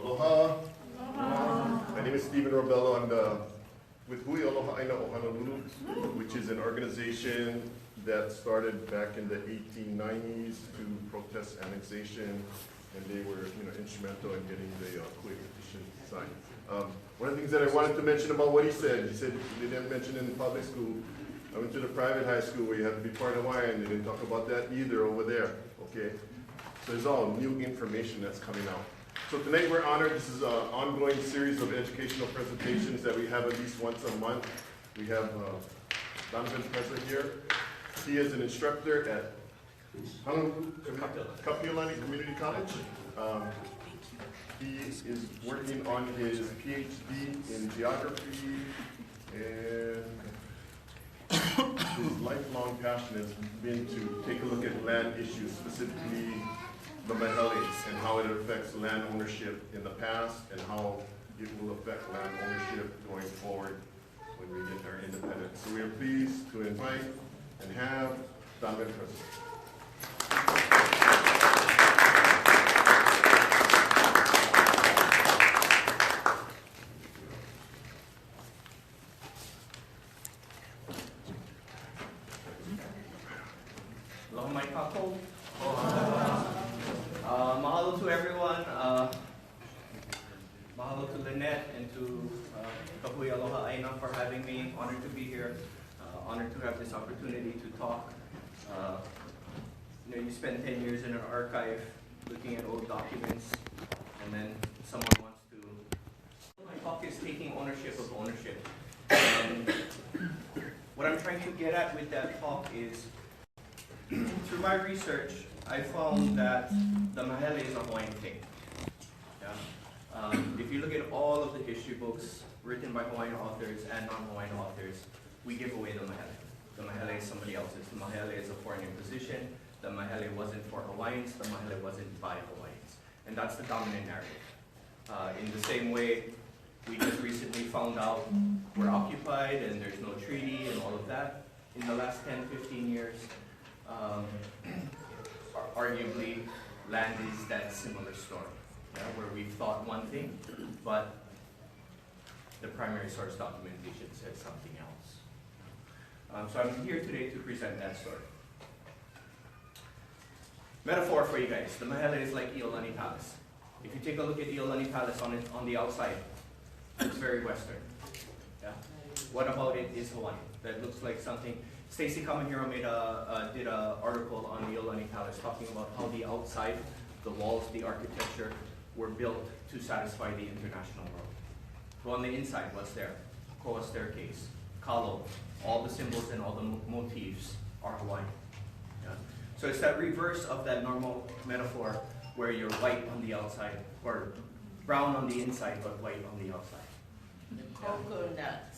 Aloha. My name is Stephen Robello. I'm with Hui Aloha Aina o Honolulu, which is an organization that started back in the 1890s to protest annexation, and they were instrumental in getting the Hui petition signed. One of the things that I wanted to mention about what he said they didn't mention in public school. I went to the private high school where you had to be part Hawaiian. They didn't talk about that either over there, okay? So there's all new information that's coming out. So tonight we're honored. This is an ongoing series of educational presentations that we have at least once a month. We have Donovan Preza here. He is an instructor at Kapiolani Community College. He is working on his PhD in geography, and his lifelong passion has been to take a look at land issues, specifically the Maile and how it affects land ownership in the past and how it will affect land ownership going forward when we get our independence. So we are pleased to invite and have Donovan Preza. Mahalo to everyone. Mahalo to Lynette and to Kahui Aloha Aina for having me. Honored to be here. Honored to have this opportunity to talk. You spend 10 years in an archive looking at old documents, and then someone wants to. My talk is taking ownership of ownership. And what I'm trying to get at with that talk is, through my research, I found that the Maile is a Hawaiian thing. Yeah? If you look at all of the history books written by Hawaiian authors and non-Hawaiian authors, we give away the Maile. The Maile is somebody else's. The Maile is a foreign imposition. The Maile wasn't for Hawaiians. The Maile wasn't by Hawaiians. And that's the dominant narrative. In the same way, we just recently found out we're occupied and there's no treaty and all of that. In the last 10, 15 years, arguably, land is that similar story, where we've thought one thing, but the primary source documentation says something else. So I'm here today to present that story. Metaphor for you guys. The Maile is like Iolani Palace. If you take a look at Iolani Palace on the outside, it's very Western. Yeah? What about it is Hawaiian? That looks like something. Stacy Kamahiro did an article on the Iolani Palace talking about how the outside, the walls, the architecture were built to satisfy the international world. So on the inside, what's there? Koa staircase, kalo, all the symbols and all the motifs are Hawaiian. Yeah? So it's that reverse of that normal metaphor where you're white on the outside, or brown on the inside, but white on the outside. The coconut.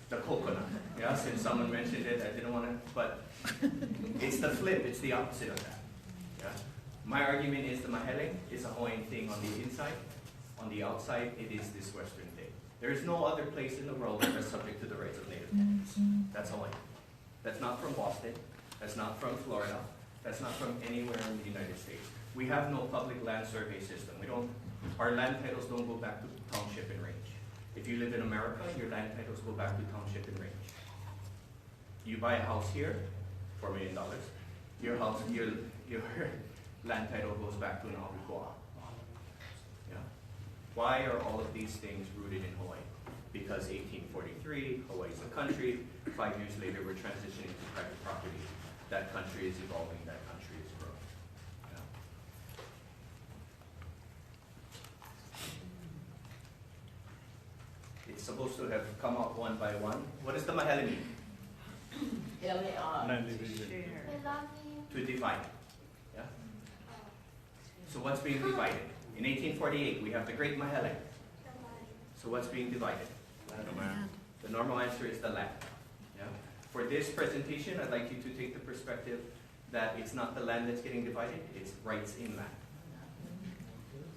The coconut. Yeah, since someone mentioned it, I didn't want to, but it's the flip, it's the opposite of that. Yeah? My argument is the Maile is a Hawaiian thing on the inside. On the outside, it is this Western thing. There is no other place in the world that is subject to the rights of Native tenants. That's Hawaii. That's not from Boston. That's not from Florida. That's not from anywhere in the United States. We have no public land survey system. Our land titles don't go back to township and range. If you live in America, your land titles go back to township and range. You buy a house here, $4 million. Your land title goes back to an Ahukoa. Yeah? Why are all of these things rooted in Hawaii? Because 1843, Hawaii is a country. 5 years later, we're transitioning to private property. That country is evolving. That country is growing. It's supposed to have come out one by one. What does the Maile mean? To divide. Yeah? So what's being divided? In 1848, we have the Great Maile. So what's being divided? Land. The normal answer is the land. Yeah? For this presentation, I'd like you to take the perspective that it's not the land that's getting divided, it's rights in land.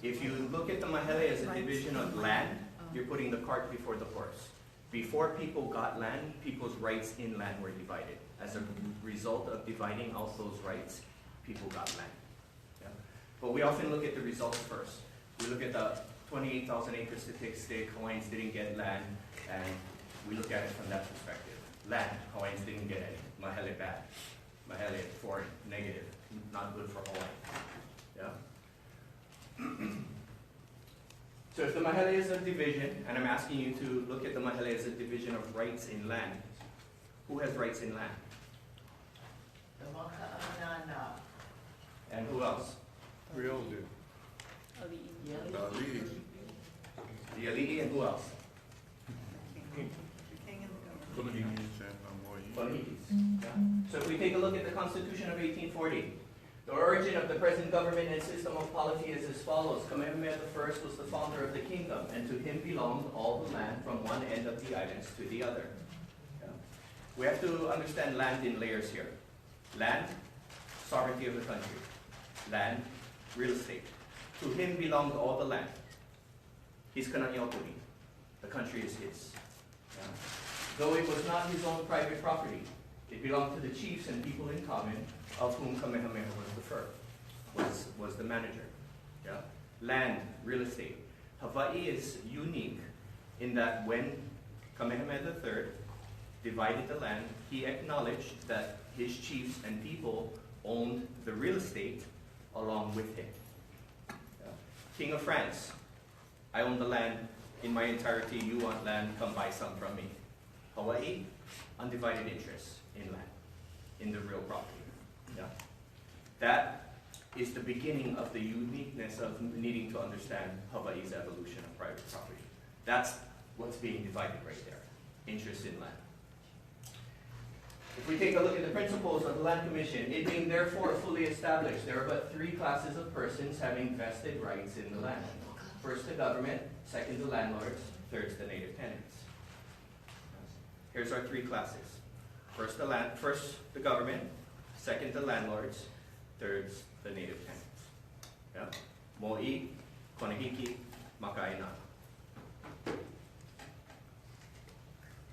If you look at the Maile as a division of land, you're putting the cart before the horse. Before people got land, people's rights in land were divided. As a result of dividing out those rights, people got land. Yeah? But we often look at the results first. We look at the 28,000 acre statistic, Hawaiians didn't get land, and we look at it from that perspective. Land, Hawaiians didn't get any. Maile bad. Maile foreign, negative, not good for Hawaii. Yeah? So if the Maile is a division, and I'm asking you to look at the Maile as a division of rights in land, who has rights in land? The Maka'anana. And who else? We all do. Yali. The Alii and who else? Funihis. Yeah. So if we take a look at the Constitution of 1840, the origin of the present government and system of polity is as follows. Kamehameha I was the founder of the kingdom, and to him belonged all the land from one end of the islands to the other. Yeah. We have to understand land in layers here. Land, sovereignty of the country. Land, real estate. To him belonged all the land. He's Kananyokuni. The country is his. Yeah. Though it was not his own private property, it belonged to the chiefs and people in common, of whom Kamehameha was the first, was the manager. Yeah? Land, real estate. Hawaii is unique in that when Kamehameha III divided the land, he acknowledged that his chiefs and people owned the real estate along with him. Yeah? King of France, I own the land in my entirety, you want land, come buy some from me. Hawaii, undivided interest in land, in the real property. Yeah. That is the beginning of the uniqueness of needing to understand Hawaii's evolution of private property. That's what's being divided right there, interest in land. If we take a look at the principles of the Land Commission, it being therefore fully established, there are but three classes of persons having vested rights in the land. First, the government, second, the landlords, third, the native tenants. Here's our three classes. First, the government, second, the landlords, third, the native tenants. Yeah? Mo'i, Konahiki, Makaina.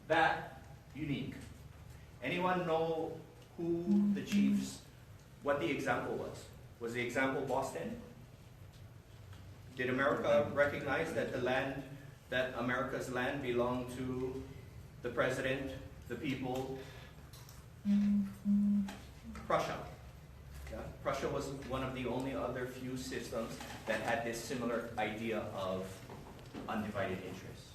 That, unique. Anyone know who the chiefs, what the example was? Was the example Boston? Did America recognize that that America's land belonged to the president, the people? Prussia. Yeah? Prussia was one of the only other few systems that had this similar idea of undivided interest.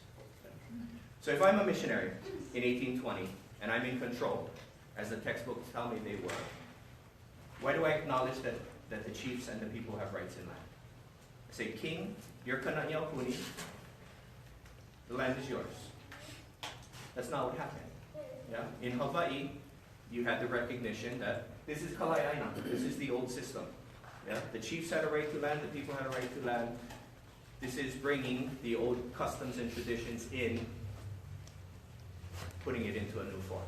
So if I'm a missionary in 1820 and I'm in control, as the textbooks tell me they were, why do I acknowledge that the chiefs and the people have rights in land? I say, King, you're Kananyokuni, the land is yours. That's not what happened. Yeah? In Hawaii, you had the recognition that this is Kalaiaina, this is the old system. Yeah? The chiefs had a right to land, the people had a right to land. This is bringing the old customs and traditions in, putting it into a new form.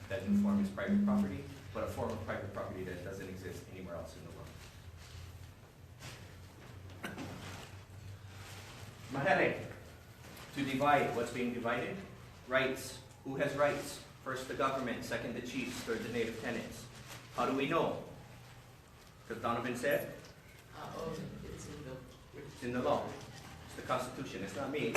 That new form is private property, but a form of private property that doesn't exist anywhere else in the world. Maile, to divide what's being divided. Rights. Who has rights? First the government, second the chiefs, third the native tenants. How do we know? Because Donovan said, it's in the law. It's the Constitution. It's not me.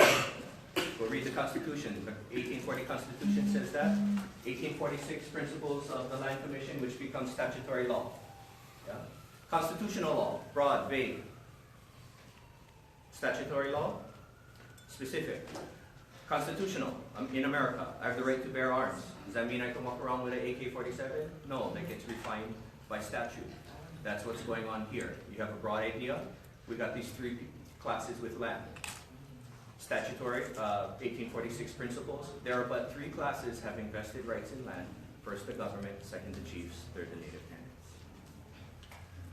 Go read the Constitution. The 1840 Constitution says that. 1846 Principles of the Land Commission, which becomes statutory law. Yeah? Constitutional law, broad, vague. Statutory law, specific. Constitutional, in America, I have the right to bear arms. Does that mean I can walk around with an AK-47? No, that gets refined by statute. That's what's going on here. You have a broad idea. We got these three classes with land. Statutory, 1846 principles. There are but three classes having vested rights in land. First the government, second the chiefs, third the native tenants.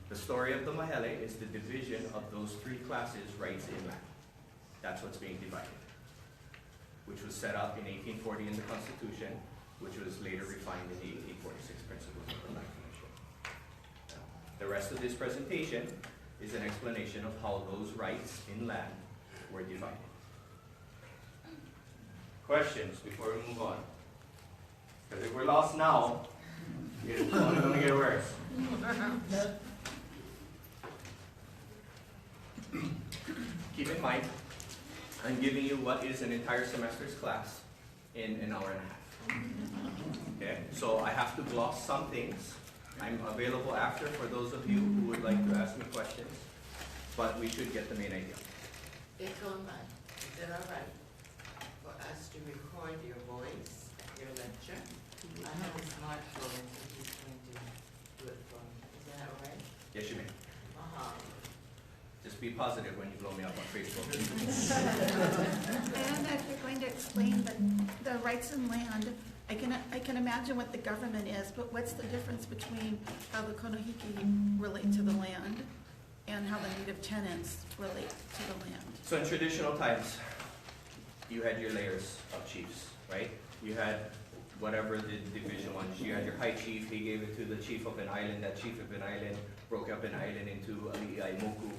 The story of the Maile is the division of those three classes' rights in land. That's what's being divided, which was set up in 1840 in the Constitution, which was later refined in the 1846 Principles of the Land Commission. The rest of this presentation is an explanation of how those rights in land were divided. Questions before we move on? Because if we're lost now, it's only going to get worse. Keep in mind, I'm giving you what is an entire semester's class in an hour and a half. Okay, so I have to gloss some things. I'm available after for those of you who would like to ask me questions, but we should get the main idea. It's all right. Is it all right for us to record your voice, your lecture? I have a smartphone, so he's going to do it for me. Is that all right? Yes, you may. Uh-huh. Just be positive when you blow me up on Facebook. And if you're going to explain the rights in land, I can imagine what the government is, but what's the difference between how the Konohiki relate to the land and how the native tenants relate to the land? So in traditional times, you had your layers of chiefs, right? You had whatever the division was. You had your high chief, he gave it to the chief of an island. That chief of an island broke up an island into Alii, Moku,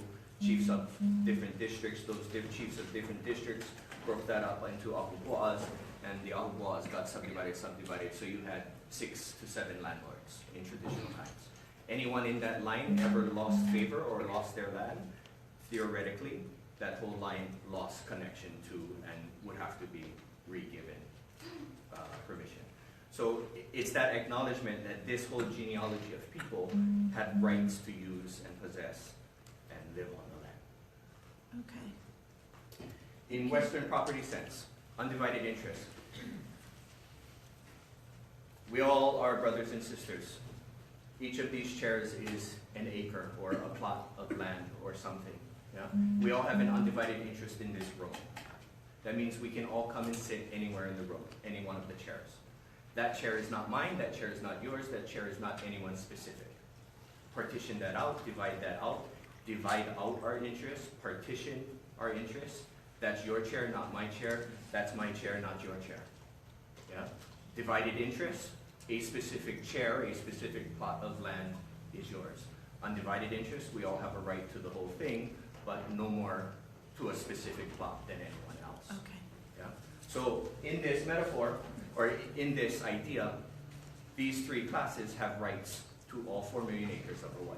chiefs of different districts. Those chiefs of different districts broke that up into ahupua'as, and the ahupua'as got subdivided. So you had 6 to 7 landlords in traditional times. Anyone in that line ever lost favor or lost their land, theoretically, that whole line lost connection to and would have to be re-given permission. So it's that acknowledgement that this whole genealogy of people had rights to use and possess and live on the land. Okay. In Western property sense, undivided interest. We all are brothers and sisters. Each of these chairs is an acre or a plot of land or something. Yeah? We all have an undivided interest in this room. That means we can all come and sit anywhere in the room, any one of the chairs. That chair is not mine, that chair is not yours, that chair is not anyone specific. Partition that out, divide out our interests, partition our interests. That's your chair, not my chair. That's my chair, not your chair. Yeah? Divided interests, a specific chair, a specific plot of land is yours. Undivided interest, we all have a right to the whole thing, but no more to a specific plot than anyone else. Okay. Yeah? So in this metaphor, or in this idea, these 3 classes have rights to all 4 million acres of Hawaii.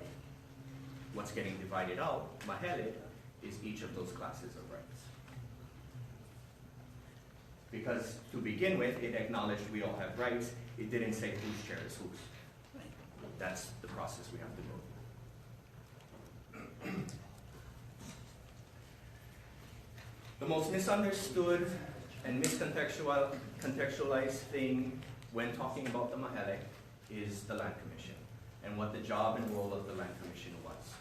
What's getting divided out, Maile, is each of those classes of rights. Because to begin with, it acknowledged we all have rights. It didn't say whose chair is whose. Right. That's the process we have to go through. The most misunderstood and miscontextualized thing when talking about the Maile is the Land Commission and what the job and role of the Land Commission was.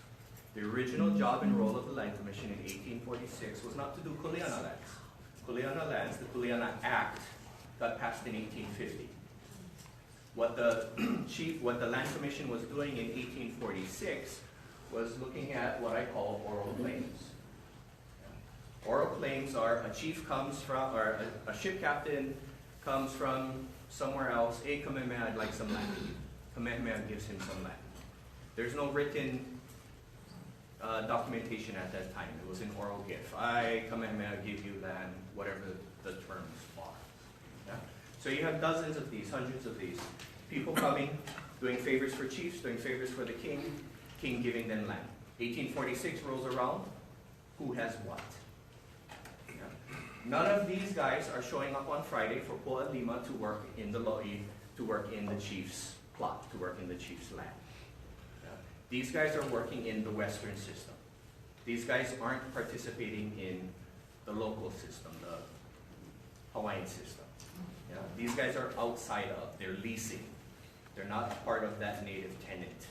The original job and role of the Land Commission in 1846 was not to do Kuleana lands. Kuleana lands, the Kuleana Act, got passed in 1850. What the Land Commission was doing in 1846 was looking at what I call oral claims. Oral claims are a chief comes from, or a ship captain comes from somewhere else. Hey, Kamehameha, I'd like some land. Kamehameha gives him some land. There's no written documentation at that time. It was an oral gift. I, Kamehameha, give you land, whatever the terms are. Yeah? So you have dozens of these, hundreds of these. People coming, doing favors for chiefs, doing favors for the king giving them land. 1846 rolls around, who has what? None of these guys are showing up on Friday for Poa Lima to work in the lo'i, to work in the chief's plot, to work in the chief's land. Yeah. These guys are working in the Western system. These guys aren't participating in the local system, the Hawaiian system. Yeah. These guys are outside of, they're leasing. They're not part of that native tenant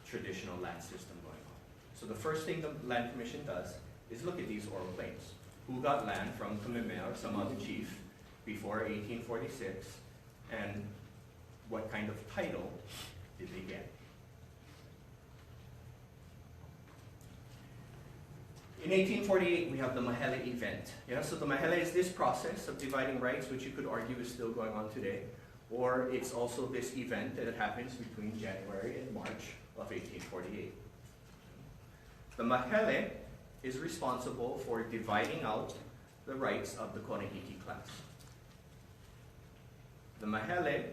traditional land system going on. So the first thing the Land Commission does is look at these oral claims. Who got land from Kamehameha or some other chief before 1846, and what kind of title did they get? In 1848, we have the Maile event. Yeah, so the Maile is this process of dividing rights, which you could argue is still going on today, or it's also this event that happens between January and March of 1848. The Maile is responsible for dividing out the rights of the Konehiki class. The Maile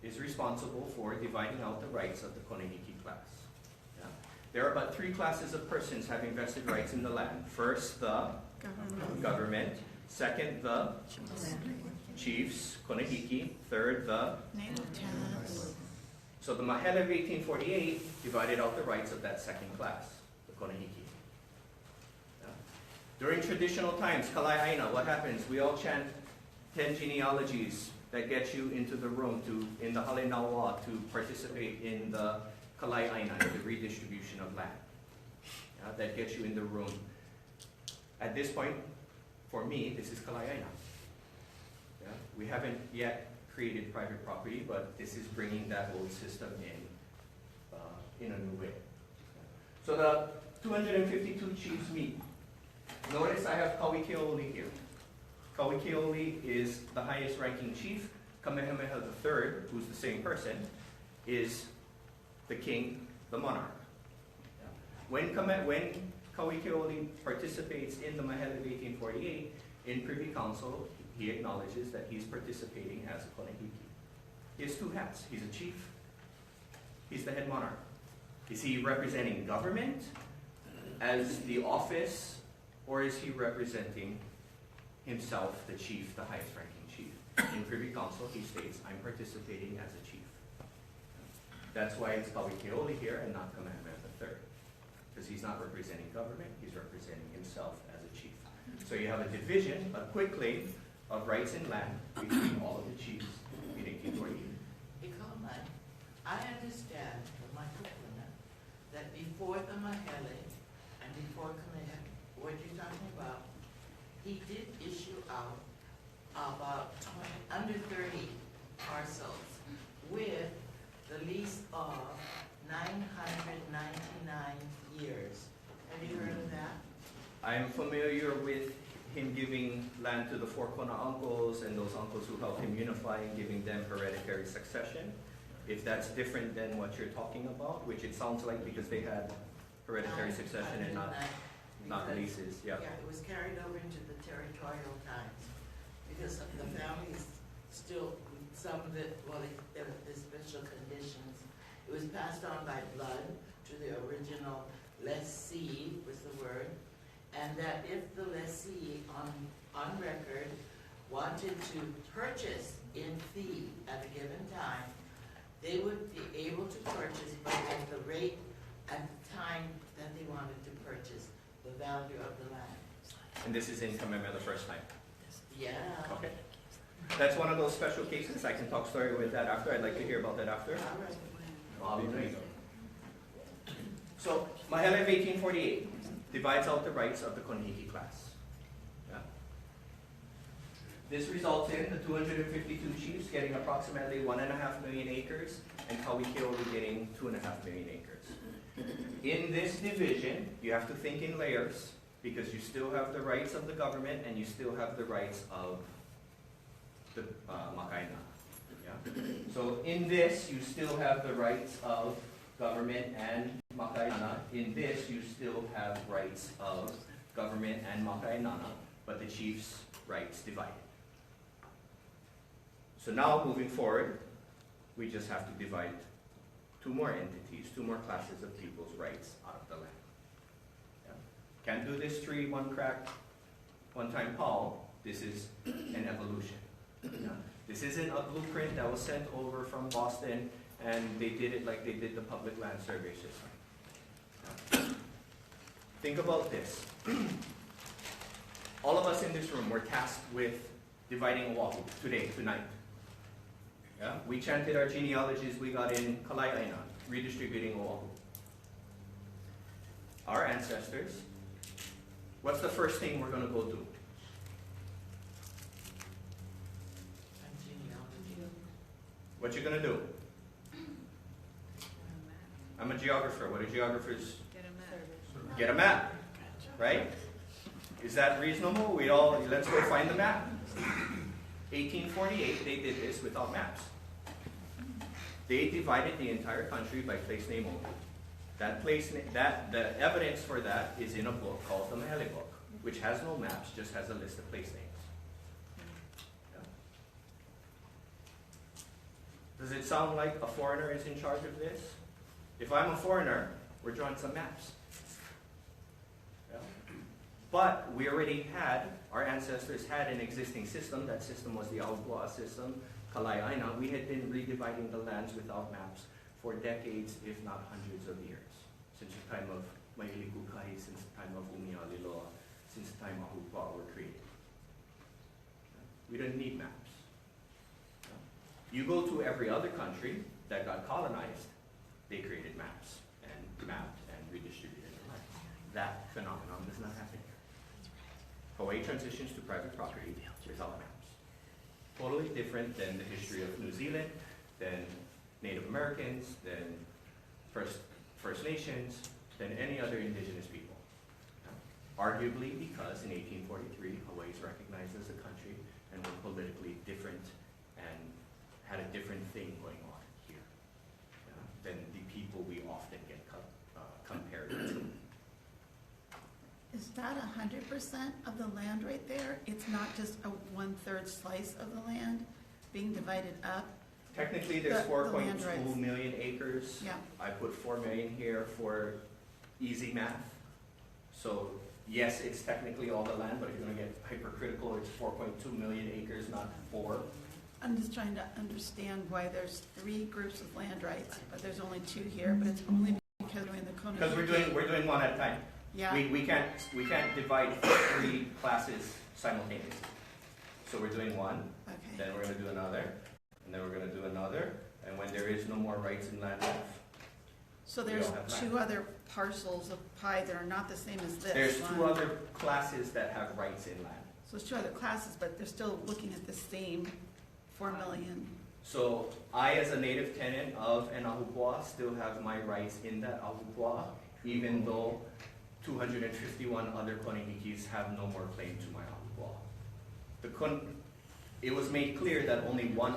is responsible for dividing out the rights of the Konehiki class. Yeah? there are about 3 classes of persons having vested rights in the land. First, the government. Second, the chiefs, Konahiki. Third, the Native tenants. So the Maile of 1848 divided out the rights of that second class, the Konahiki. Yeah. During traditional times, Kalai Aina, what happens? We all chant 10 genealogies that get you into the room in the Hale Nawa to participate in the Kalai Aina, the redistribution of land. Yeah, that gets you in the room. At this point, for me, this is Kalai Aina. Yeah, we haven't yet created private property, but this is bringing that old system in a new way. So the 252 chiefs meet. Notice I have Kawikeoli here. Kawikeoli is the highest ranking chief. Kamehameha III, who's the same person, is the king, the monarch. When Kawikeoli participates in the Maile of 1848, in Privy Council, he acknowledges that he's participating as a Konahiki. He has 2 hats. He's a chief. He's the head monarch. Is he representing government as the office, or is he representing himself, the chief, the highest ranking chief? In Privy Council, he states, I'm participating as a chief. That's why it's Kawikeoli here and not Kamehameha III. Because he's not representing government, he's representing himself as a chief. So you have a division, a quick claim of rights in land between all of the chiefs in 1848. Ikaman, I understand from my Kuklana that before the Maile and before Kamehameha, what you're talking about, he did issue out about under 30 parcels with the lease of 999 years. Have you heard of that? I'm familiar with him giving land to the 4 Kona uncles and those uncles who helped him unify and giving them hereditary succession. If that's different than what you're talking about, which it sounds like because they had hereditary succession and not leases, yeah. Yeah, it was carried over into the territorial times because the families still, some of it, well, there were the special conditions. It was passed on by blood to the original lessee, was the word, and that if the lessee on record wanted to purchase in fee at a given time, they would be able to purchase, but at the rate, at the time that they wanted to purchase, the value of the land. And this is in Kamehameha the first time. Yeah. Okay. That's one of those special cases. I can talk story with that after. I'd like to hear about that after. All right. So, Maile of 1848 divides out the rights of the Konahiki class. Yeah. This results in the 252 chiefs getting approximately 1.5 million acres and Kawikeoli getting 2.5 million acres. In this division, you have to think in layers because you still have the rights of the government and you still have the rights of the Makaina. Yeah? So in this, you still have the rights of government and Makainana. In this, you still have rights of government and Makainana, but the chief's rights divided. So now, moving forward, we just have to divide 2 more entities, 2 more classes of people's rights out of the land. Yeah? Can't do this tree, one crack, one time Paul. This is an evolution. Yeah? This isn't a blueprint that was sent over from Boston and they did it like they did the public land survey system. Yeah? Think about this. All of us in this room were tasked with dividing Oahu today, tonight. Yeah? We chanted our genealogies we got in Kalai Aina, redistributing Oahu. Our ancestors, what's the first thing we're going to go do? What you going to do? I'm a geographer. What do geographers? Get a map. Right? Is that reasonable? Let's go find the map. 1848, they did this without maps. They divided the entire country by place name only. The evidence for that is in a book called the Maile book, which has no maps, just has a list of place names. Yeah. Does it sound like a foreigner is in charge of this? If I'm a foreigner We're drawing some maps. Yeah. But we already had, our ancestors had an existing system. That system was the Ahupua'a system, Kalai'aina. We had been redividing the lands without maps for decades, if not hundreds of years. Since the time of Maile, since the time of Umi'aliloa, since the time Ahupua'a were created. We didn't need maps. You go to every other country that got colonized, they created maps and mapped and redistributed the land. That phenomenon does not happen here. Hawaii transitions to private property without maps. Totally different than the history of New Zealand, than Native Americans, than First Nations, than any other indigenous people. Arguably because in 1843, Hawaii is recognized as a country and were politically different and had a different thing going on here than the people we often get compared to. Is that 100% of the land right there? It's not just a 1/3 slice of the land being divided up? Technically, there's The land 4.2 rights. million acres. Yeah. I put 4 million here for easy math. So yes, it's technically all the land, but if you're going to get hypercritical, it's 4.2 million acres, not 4. I'm just trying to understand why there's 3 groups of land rights, but there's only 2 here, but it's only because we're doing the Kona. Because we're doing one at a time. Yeah. We can't divide 3 classes simultaneously. So we're doing one, Okay. then we're going to do another, and then we're going to do another, and when there is no more rights in land left, So we there's all have 2 other parcels of pie that are not the same as this there's one. 2 other classes that have rights in land. So it's 2 other classes, but they're still looking at the same 4 million. So I, as a native tenant of an Ahupua'a, still have my rights in that Ahupua'a, even though 251 other Konehikis have no more claim to my Ahupua'a. It was made clear that only one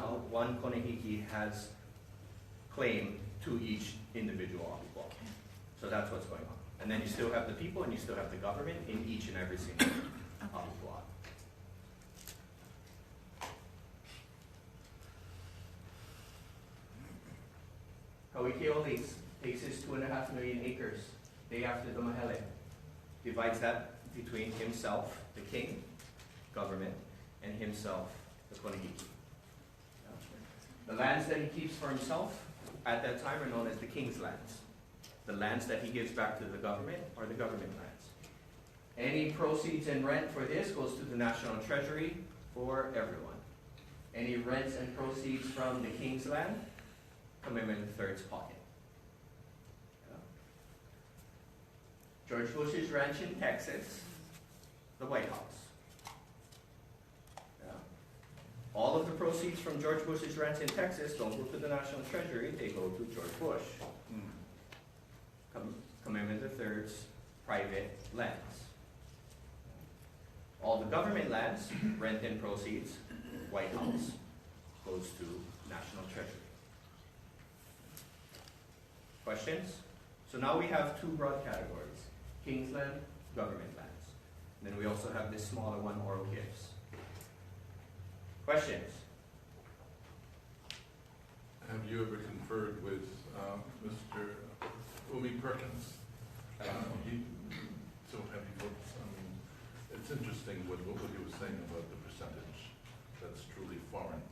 Konehiki has claim to each individual Ahupua'a. Okay. So that's what's going on. And then you still have the people and you still have the government in each and every single Ahupua'a. Kauikeoli takes his 2.5 million acres day after the Maile, divides that between himself, the king, government, and himself, the Konehiki. The lands that he keeps for himself at that time are known as the king's lands. The lands that he gives back to the government are the government lands. Any proceeds and rent for this goes to the national treasury for everyone. Any rents and proceeds from the king's land come in III's pocket. George Bush's ranch in Texas, the White House. All of the proceeds from George Bush's ranch in Texas don't go to the national treasury, they go to George Bush. Commandment III's private lands. All the government lands, rent and proceeds, White House, goes to national treasury. Questions? So now we have 2 broad categories: King's land, government lands. And then we also have this smaller one, oral gifts. Questions? Have you ever conferred with Mr. Umi Perkins? It's interesting what he was saying about the percentage that's truly foreign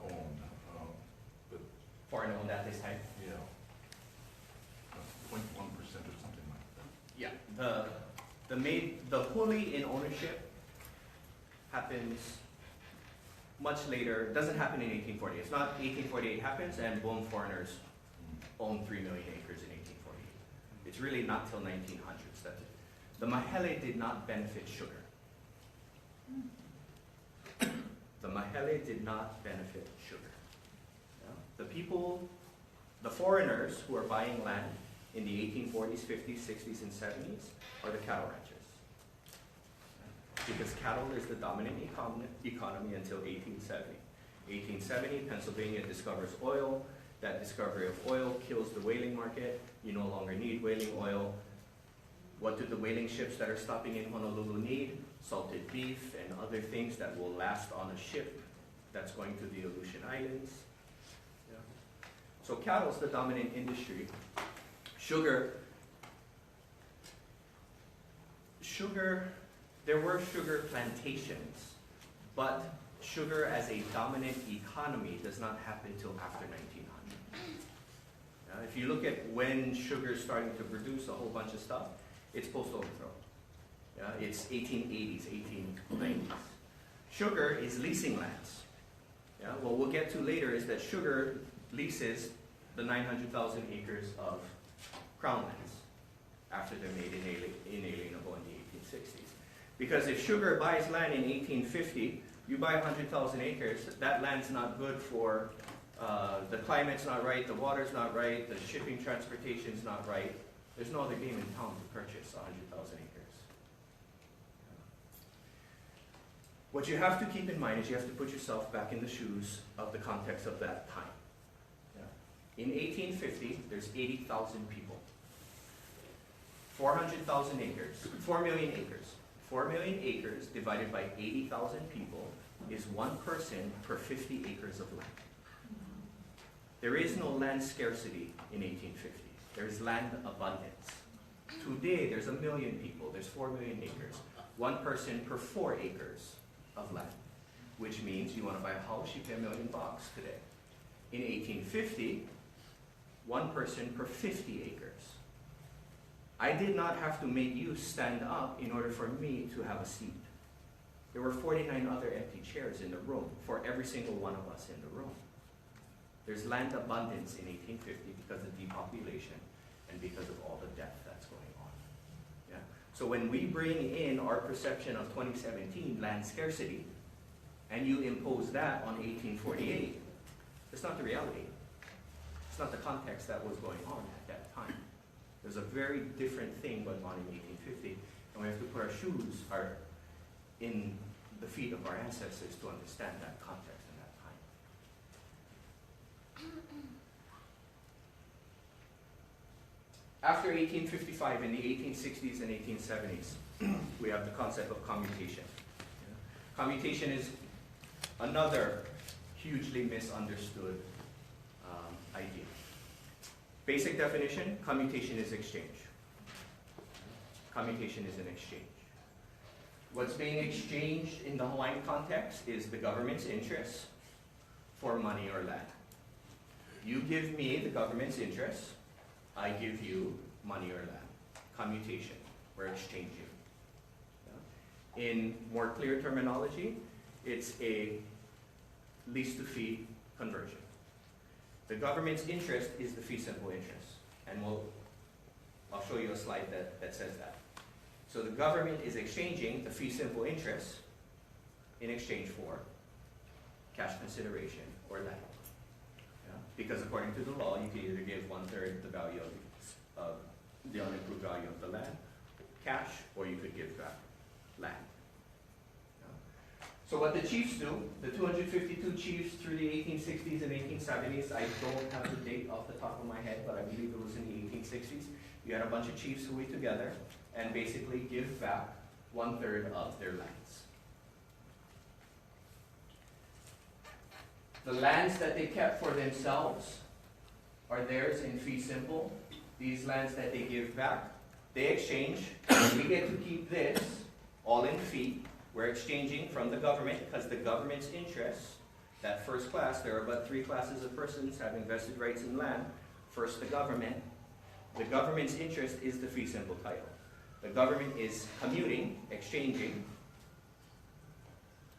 owned. But Foreign owned at this time? yeah, 0.1% or something like that. Yeah. The fully in ownership happens much later. It doesn't happen in 1848. It's not 1848 happens and boom, foreigners own 3 million acres in 1848. It's really not till 1900s that the Maile did not benefit sugar. The Maile did not benefit sugar. The people, the foreigners who are buying land in the 1840s, 50s, 60s, and 70s are the cattle ranchers. Because cattle is the dominant economy until 1870. 1870, Pennsylvania discovers oil. That discovery of oil kills the whaling market. You no longer need whaling oil. What do the whaling ships that are stopping in Honolulu need? Salted beef and other things that will last on a ship that's going to the Aleutian Islands. So cattle is the dominant industry. Sugar sugar, there were sugar plantations, but sugar as a dominant economy does not happen till after 1900. If you look at when sugar is starting to produce a whole bunch of stuff, it's post-overthrow. It's 1880s, 1890s. Sugar is leasing lands. What we'll get to later is that sugar leases the 900,000 acres of crown lands after they're made inalienable in the 1860s. Because if sugar buys land in 1850, you buy 100,000 acres, that land's not good for, the climate's not right, the water's not right, the shipping transportation's not right. There's no other game in town to purchase 100,000 acres. What you have to keep in mind is you have to put yourself back in the shoes of the context of that time. In 1850, there's 80,000 people. 400,000 acres, 4 million acres. 4 million acres divided by 80,000 people is one person per 50 acres of land. There is no land scarcity in 1850. There is land abundance. Today, there's 1 million people. There's 4 million acres. One person per 4 acres of land, which means you want to buy a house, you pay $1 million today. In 1850, one person per 50 acres. I did not have to make you stand up in order for me to have a seat. There were 49 other empty chairs in the room for every single one of us in the room. There's land abundance in 1850 because of depopulation and because of all the death that's going on. So when we bring in our perception of 2017 land scarcity, and you impose that on 1848, it's not the reality. It's not the context that was going on at that time. There's a very different thing going on in 1850, and we have to put our shoes in the feet of our ancestors to understand that context and that time. After 1855, in the 1860s and 1870s, we have the concept of commutation. Commutation is another hugely misunderstood idea. Basic definition, commutation is exchange. Commutation is an exchange. What's being exchanged in the Hawaiian context is the government's interest for money or land. You give me the government's interest, I give you money or land. Commutation, we're exchanging. In more clear terminology, it's a lease to fee conversion. The government's interest is the fee simple interest. And I'll show you a slide that says that. So the government is exchanging the fee simple interest in exchange for cash consideration or land. Because according to the law, you can either give 1/3 the value of the unimproved value of the land, cash, or you could give back land. So what the chiefs do, the 252 chiefs through the 1860s and 1870s, I don't have the date off the top of my head, but I believe it was in the 1860s. You had a bunch of chiefs who were together and basically give back 1/3 of their lands. The lands that they kept for themselves are theirs in fee simple. These lands that they give back, they exchange. We get to keep this, all in fee. We're exchanging from the government because the government's interests, that first class, there are about 3 classes of persons having vested rights in land. First, the government. The government's interest is the fee simple title. The government is commuting, exchanging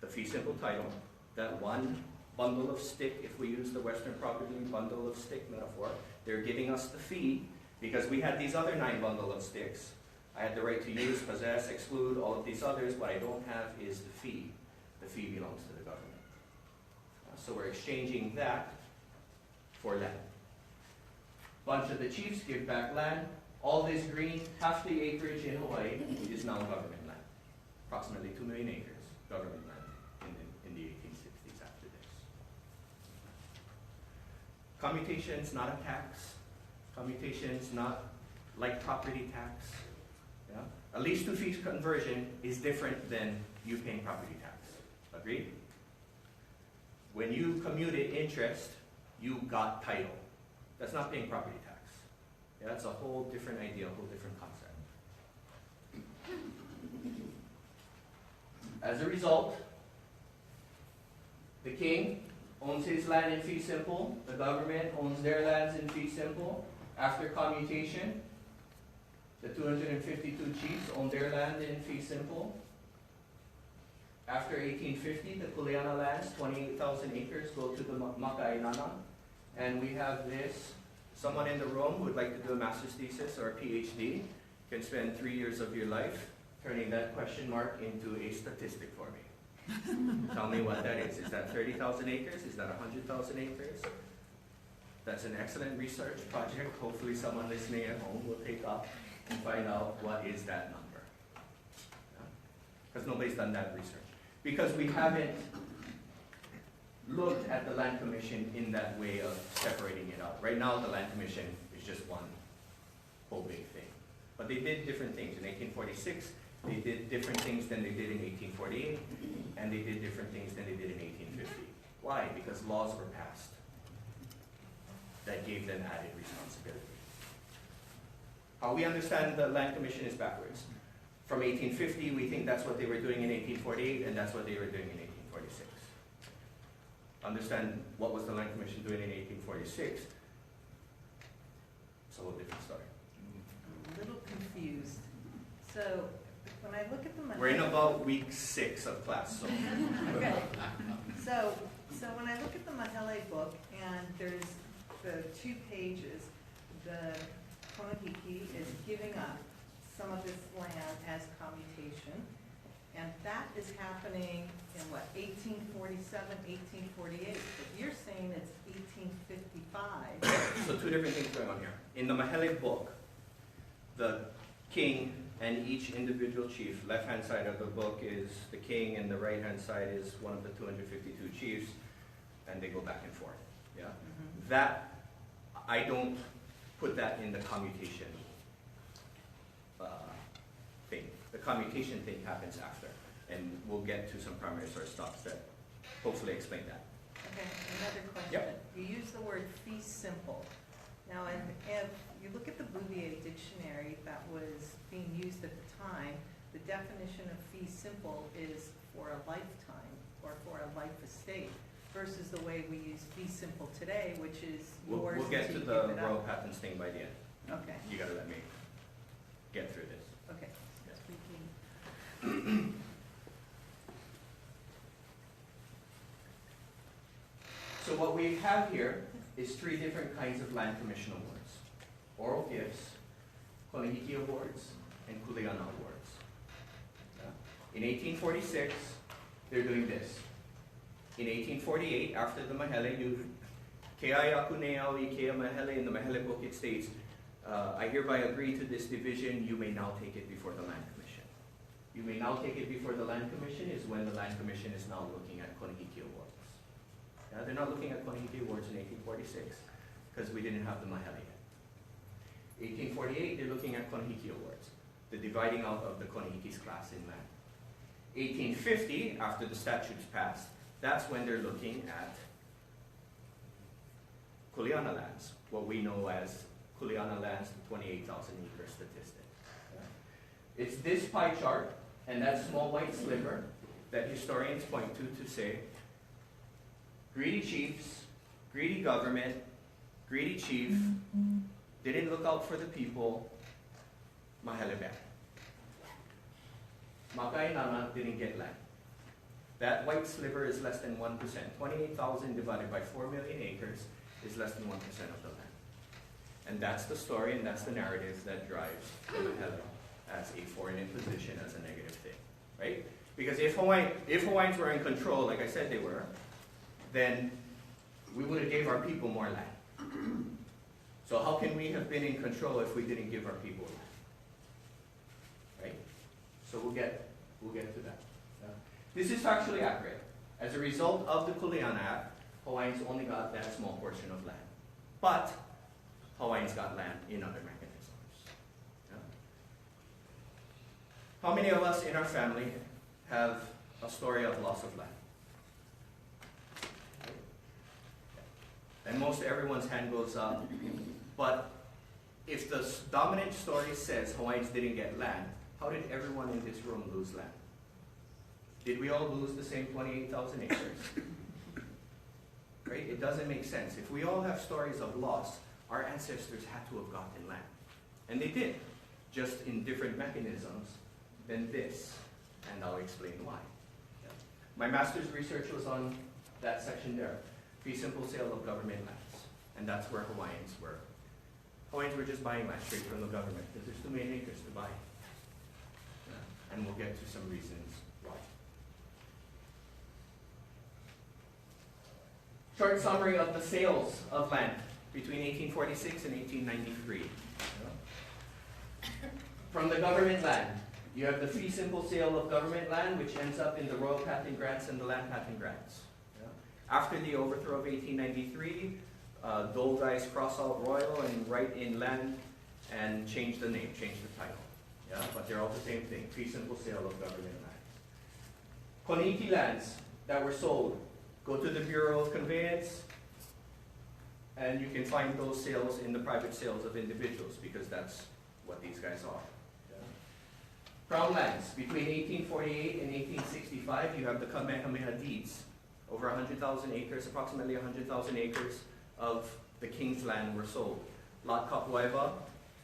the fee simple title, that one bundle of stick, if we use the Western property bundle of stick metaphor. They're giving us the fee because we had these other 9 bundle of sticks. I had the right to use, possess, exclude, all of these others. What I don't have is the fee. The fee belongs to the government. So we're exchanging that for land. Bunch of the chiefs give back land. All this green, half the acreage in Hawaii is now government land. Approximately 2 million acres, government land in the 1860s after this. Commutation is not a tax. Commutation is not like property tax. A lease to fee conversion is different than you paying property tax. Agreed? When you commuted interest, you got title. That's not paying property tax. That's a whole different idea, a whole different concept. As a result, the king owns his land in fee simple, the government owns their lands in fee simple. After commutation, the 252 chiefs own their land in fee simple. After 1850, the Kuleana lands, 28,000 acres, go to the Makainana. And we have this, someone in the room who would like to do a master's thesis or a PhD can spend 3 years of your life turning that question mark into a statistic for me. Tell me what that is. Is that 30,000 acres? Is that 100,000 acres? That's an excellent research project. Hopefully someone listening at home will take up and find out what is that number. Because nobody's done that research. Because we haven't looked at the Land Commission in that way of separating it out. Right now the Land Commission is just one whole big thing. But they did different things. In 1846, they did different things than they did in 1848, and they did different things than they did in 1850. Why? Because laws were passed that gave them added responsibility. How we understand the Land Commission is backwards. From 1850, we think that's what they were doing in 1848, and that's what they were doing in 1846. Understand what was the Land Commission doing in 1846? It's a whole different story. I'm a little confused. So, when I look at the We're in about week 6 of class, so. Okay. So when I look at the Maile book, and there's the 2 pages, the Konahiki is giving up some of this land as commutation, and that is happening in what, 1847, 1848, but you're saying it's 1855. So 2 different things going on here. In the Maile book, the king and each individual chief, left-hand side of the book is the king, and the right-hand side is one of the 252 chiefs, and they go back and forth. Yeah, that I don't put that in the commutation thing. The commutation thing happens after, and we'll get to some primary source stuff that hopefully explain that. Okay, another question. Yep. You use the word fee simple. Now, if you look at the Bouvier dictionary that was being used at the time, the definition of fee simple is for a lifetime or for a life estate versus the way we use fee simple today, which is yours We'll get to until you the give it royal up. patents thing by the end. Okay, You gotta let me get through this. okay. Yes. Speaking. So what we have here is 3 different kinds of land commission awards. Oral gifts, Konahiki awards, and Kuleana awards. In 1846, they're doing this. In 1848, after the Maile, in the Maile book it states, I hereby agree to this division, you may now take it before the Land Commission. You may now take it before the Land Commission is when the Land Commission is now looking at Konahiki awards. They're not looking at Konahiki awards in 1846 because we didn't have the Maile yet. 1848, they're looking at Konahiki awards, the dividing out of the Konahiki's class in land. 1850, after the statutes passed, that's when they're looking at Kuleana lands, what we know as Kuleana lands, the 28,000 acre statistic. It's this pie chart and that small white sliver that historians point to say, greedy chiefs, greedy government, greedy chief, didn't look out for the people, Maile bad. Makainana didn't get land. That white sliver is less than 1%. 28,000 divided by 4 million acres is less than 1% of the land. And that's the story and that's the narrative that drives the Maile as a foreign imposition, as a negative thing, right? Because if Hawaiians were in control, like I said they were, then we would have gave our people more land. So how can we have been in control if we didn't give our people land? Right? So we'll get to that. This is factually accurate. As a result of the Kuleana Act, Hawaiians only got that small portion of land. But Hawaiians got land in other mechanisms. Yeah. How many of us in our family have a story of loss of land? And most everyone's hand goes up. But if the dominant story says Hawaiians didn't get land, how did everyone in this room lose land? Did we all lose the same 28,000 acres? Right? It doesn't make sense. If we all have stories of loss, our ancestors had to have gotten land. And they did, just in different mechanisms than this. And I'll explain why. My master's research was on that section there, fee simple sale of government lands. And that's where Hawaiians were. Hawaiians were just buying land straight from the government because there's too many acres to buy. And we'll get to some reasons why. Short summary of the sales of land between 1846 and 1893. From the government land, you have the fee simple sale of government land, which ends up in the royal patent grants and the land patent grants. After the overthrow of 1893, those guys cross out royal and write in land and change the name, change the title. Yeah, but they're all the same thing, fee simple sale of government lands. Koniki lands that were sold, go to the Bureau of Conveyance, and you can find those sales in the private sales of individuals because that's what these guys are. Crown lands, between 1848 and 1865, you have the Kamehameha deeds. Over 100,000 acres, approximately 100,000 acres of the king's land were sold. Lot Kapuaiwa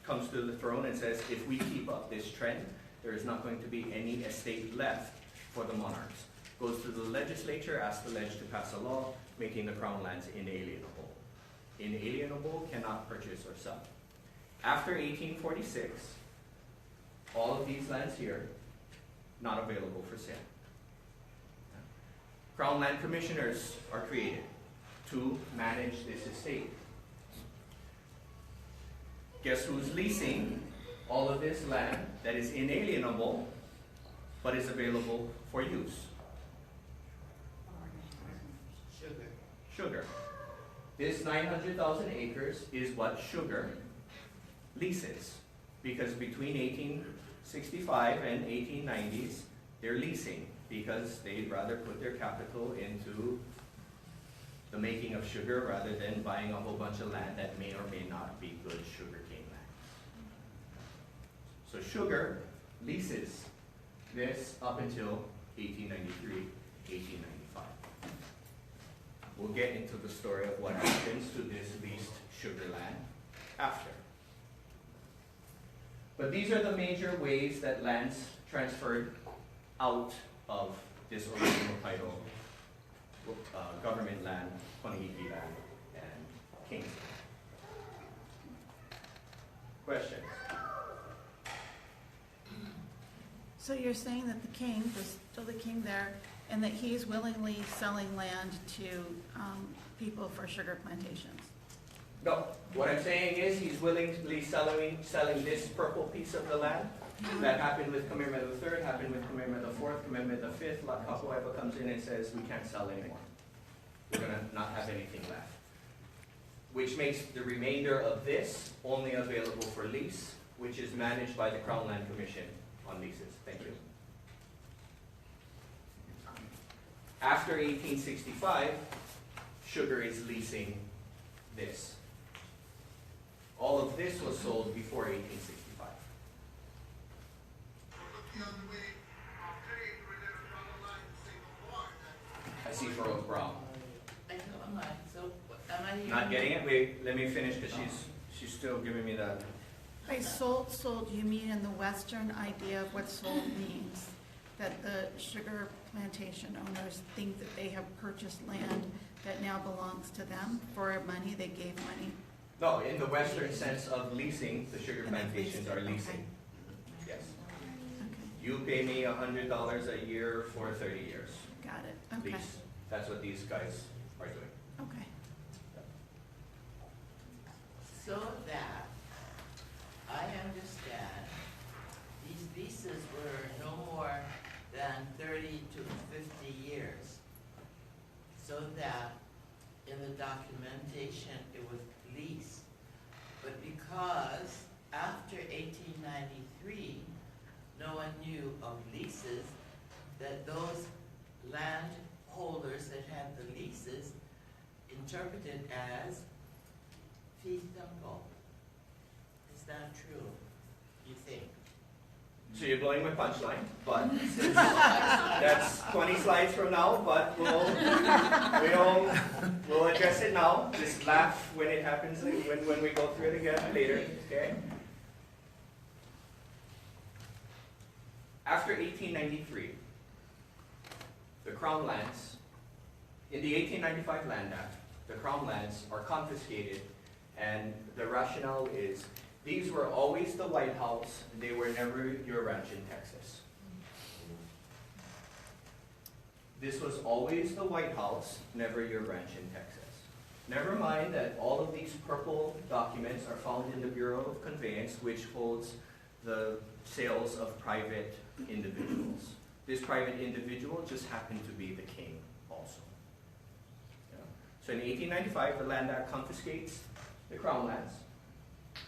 comes to the throne and says, if we keep up this trend, there is not going to be any estate left for the monarchs. Goes to the legislature, asks the ledge to pass a law, making the crown lands inalienable. Inalienable, cannot purchase or sell. After 1846, all of these lands here, not available for sale. Crown Land Commissioners are created to manage this estate. Guess who's leasing all of this land that is inalienable but is available for use? Sugar. Sugar. This 900,000 acres is what Sugar leases, because between 1865 and 1890s, they're leasing because they'd rather put their capital into the making of sugar rather than buying a whole bunch of land that may or may not be good sugarcane land. So Sugar leases this up until 1893, 1895. We'll get into the story of what happens to this leased sugar land after. But these are the major ways that lands transferred out of this original title, government land, Konihiki land, and king's land. Questions? So you're saying that the king, there's still the king there, and that he's willingly selling land to people for sugar plantations? No. What I'm saying is he's willingly selling this purple piece of the land. That happened with Kamehameha III, happened with Kamehameha IV, Kamehameha V. Kapuaiwa comes in and says, we can't sell anymore. We're going to not have anything left. Which makes the remainder of this only available for lease, which is managed by the Crown Land Commission on leases. Thank you. After 1865, Sugar is leasing this. All of this was sold before 1865. I see Farouk Brown. I know, I'm not, so, am I hearing? Not getting it? Wait, let me finish because she's still giving me that. By sold, you mean in the Western idea of what sold means? That the sugar plantation owners think that they have purchased land that now belongs to them for money, they gave money? No, in the Western sense of leasing, the sugar And they plantations leased are it, leasing. Yes. Okay, You pay me $100 a year for 30 years. got it, okay, Lease. That's what these guys are doing. okay. So that I understand, these leases were no more than 30 to 50 years. So that in the documentation, it was leased. But because after 1893, no one knew of leases, that those landholders that had the leases interpreted as fee simple. Is that true, you think? So you're blowing my punchline, but No, That's 20 slides from now, but we'll address it now. Just laugh when it happens, when we go through it again later, okay? After 1893, the Crown lands, in the 1895 Land Act, the Crown lands are confiscated, and the rationale is these were always the White House, they were never your ranch in Texas. This was always the White House, never your ranch in Texas. Never mind that all of these purple documents are found in the Bureau of Conveyance, which holds the sales of private individuals. This private individual just happened to be the king also. Yeah. So in 1895, the Land Act confiscates the Crown lands,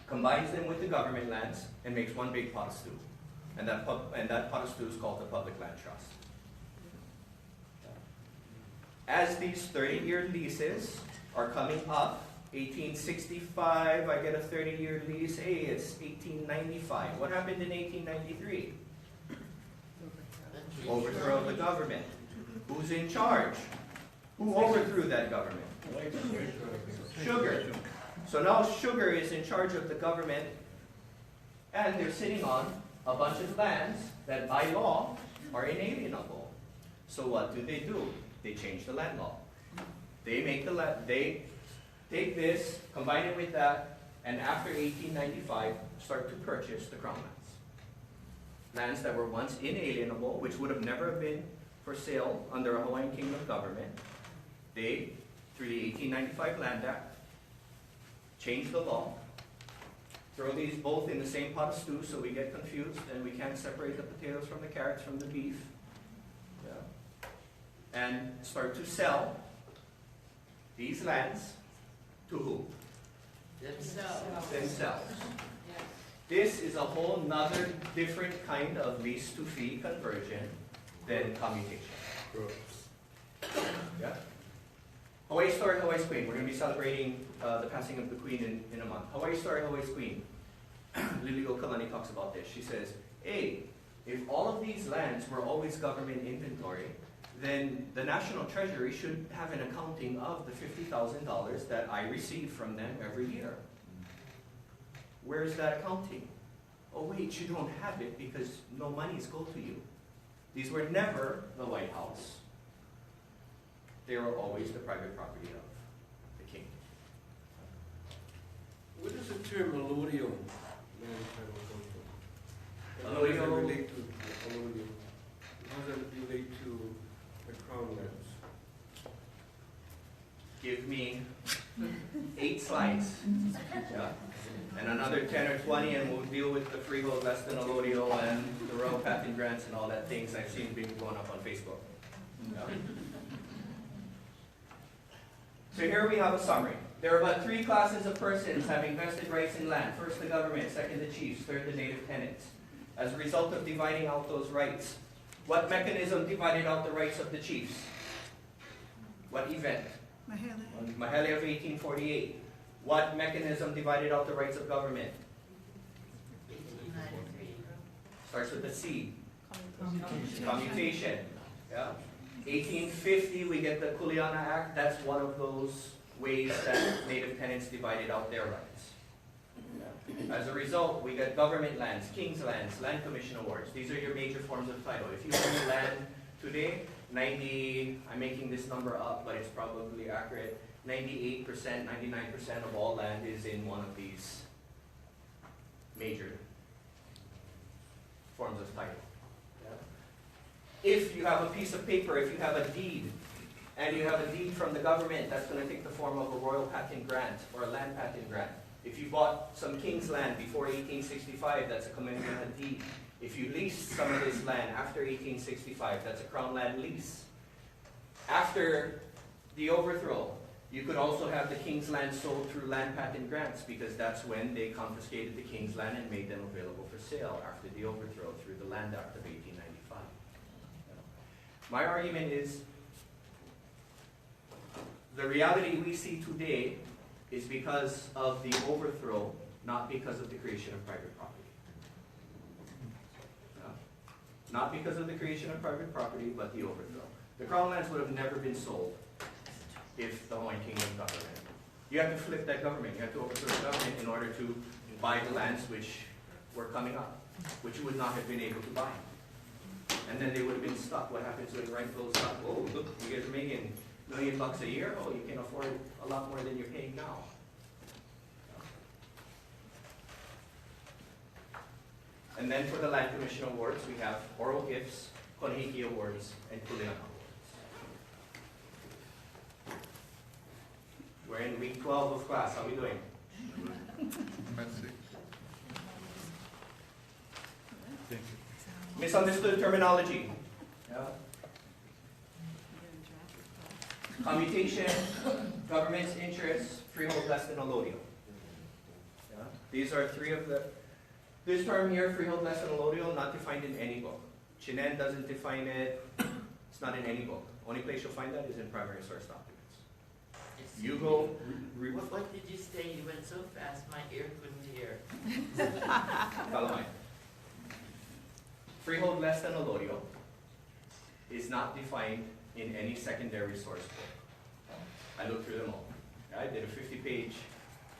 combines them with the government lands, and makes one big pot of stew. And that pot of stew is called the Public Land Trust. As these 30-year leases are coming up, 1865, I get a 30-year lease. Hey, it's 1895. What happened in 1893? Overthrow of the government. Who's in charge? Who overthrew that government? Sugar. So now Sugar is in charge of the government, and they're sitting on a bunch of lands that by law are inalienable. So what do? They change the land law. They take this, combine it with that, and after 1895, start to purchase the Crown lands. Lands that were once inalienable, which would have never been for sale under a Hawaiian Kingdom government. They, through the 1895 Land Act, change the law, throw these both in the same pot of stew so we get confused and we can't separate the potatoes from the carrots from the beef. And start to sell these lands to who? Themselves. Themselves. Yes. This is a whole nother different kind of lease to fee conversion than commutation. Yeah? Hawaii Story, Hawaii's Queen. We're going to be celebrating the passing of the Queen in a month. Hawaii Story, Hawaii's Queen. Lili'o Kalani talks about this. She says, hey, if all of these lands were always government inventory, then the National Treasury should have an accounting of the $50,000 that I receive from them every year. Where's that accounting? Oh wait, you don't have it because no monies go to you. These were never the White House. They were always the private property of the king. What does the term allodial land title come from? And how does that Allodial- relate to allodial? How does that relate to the Crown lands? Give me 8 slides. Yeah. And another 10 or 20 and we'll deal with the freehold less than allodial and the royal patent grants and all that things I've seen being blown up on Facebook. Yeah. So here we have a summary. There are about 3 classes of persons having vested rights in land. First, the government. Second, the chiefs. Third, the native tenants. As a result of dividing out those rights, what mechanism divided out the rights of the chiefs? What event? Maile. Maile of 1848. What mechanism divided out the rights of government? 1893. Starts with the C. Commutation. Yeah. 1850, we get the Kuleana Act. That's one of those ways that native tenants divided out their rights. Yeah. As a result, we get government lands, king's lands, land commission awards. These are your major forms of title. If you own land today, I'm making this number up, but it's probably accurate, 98%, 99% of all land is in one of these major forms of title. Yeah. If you have a piece of paper, if you have a deed, and you have a deed from the government, that's going to take the form of a royal patent grant or a land patent grant. If you bought some king's land before 1865, that's a commensurate deed. If you leased some of this land after 1865, that's a crown land lease. After the overthrow, you could also have the king's land sold through land patent grants because that's when they confiscated the king's land and made them available for sale after the overthrow through the Land Act of 1895. My argument is the reality we see today is because of the overthrow, not because of the creation of private property. not because of the creation of private property, but the overthrow. The Crown lands would have never been sold if the Hawaiian Kingdom government. You have to flip that government. You have to overthrow the government in order to buy the lands which were coming up, which you would not have been able to buy. And then they would have been stuck. What happens when rent goes up? Oh, look, you guys are making $1 million a year. Oh, you can afford a lot more than you're paying now. And then for the Land Commission Awards, we have Oral Gifts, Konihiki Awards, and Kuleana Awards. We're in week 12 of class. How are we doing? Misunderstood terminology. Yeah. Commutation, government's interests, freehold less than allodial. Yeah. These are three of the. This term here, freehold less than allodial, not defined in any book. Chinen doesn't define it. It's not in any book. Only place you'll find that is in primary source documents. You go. What did you say? You went so fast, my ear couldn't hear. Follow me. Freehold less than allodial is not defined in any secondary source book. I looked through them all. I did a 50-page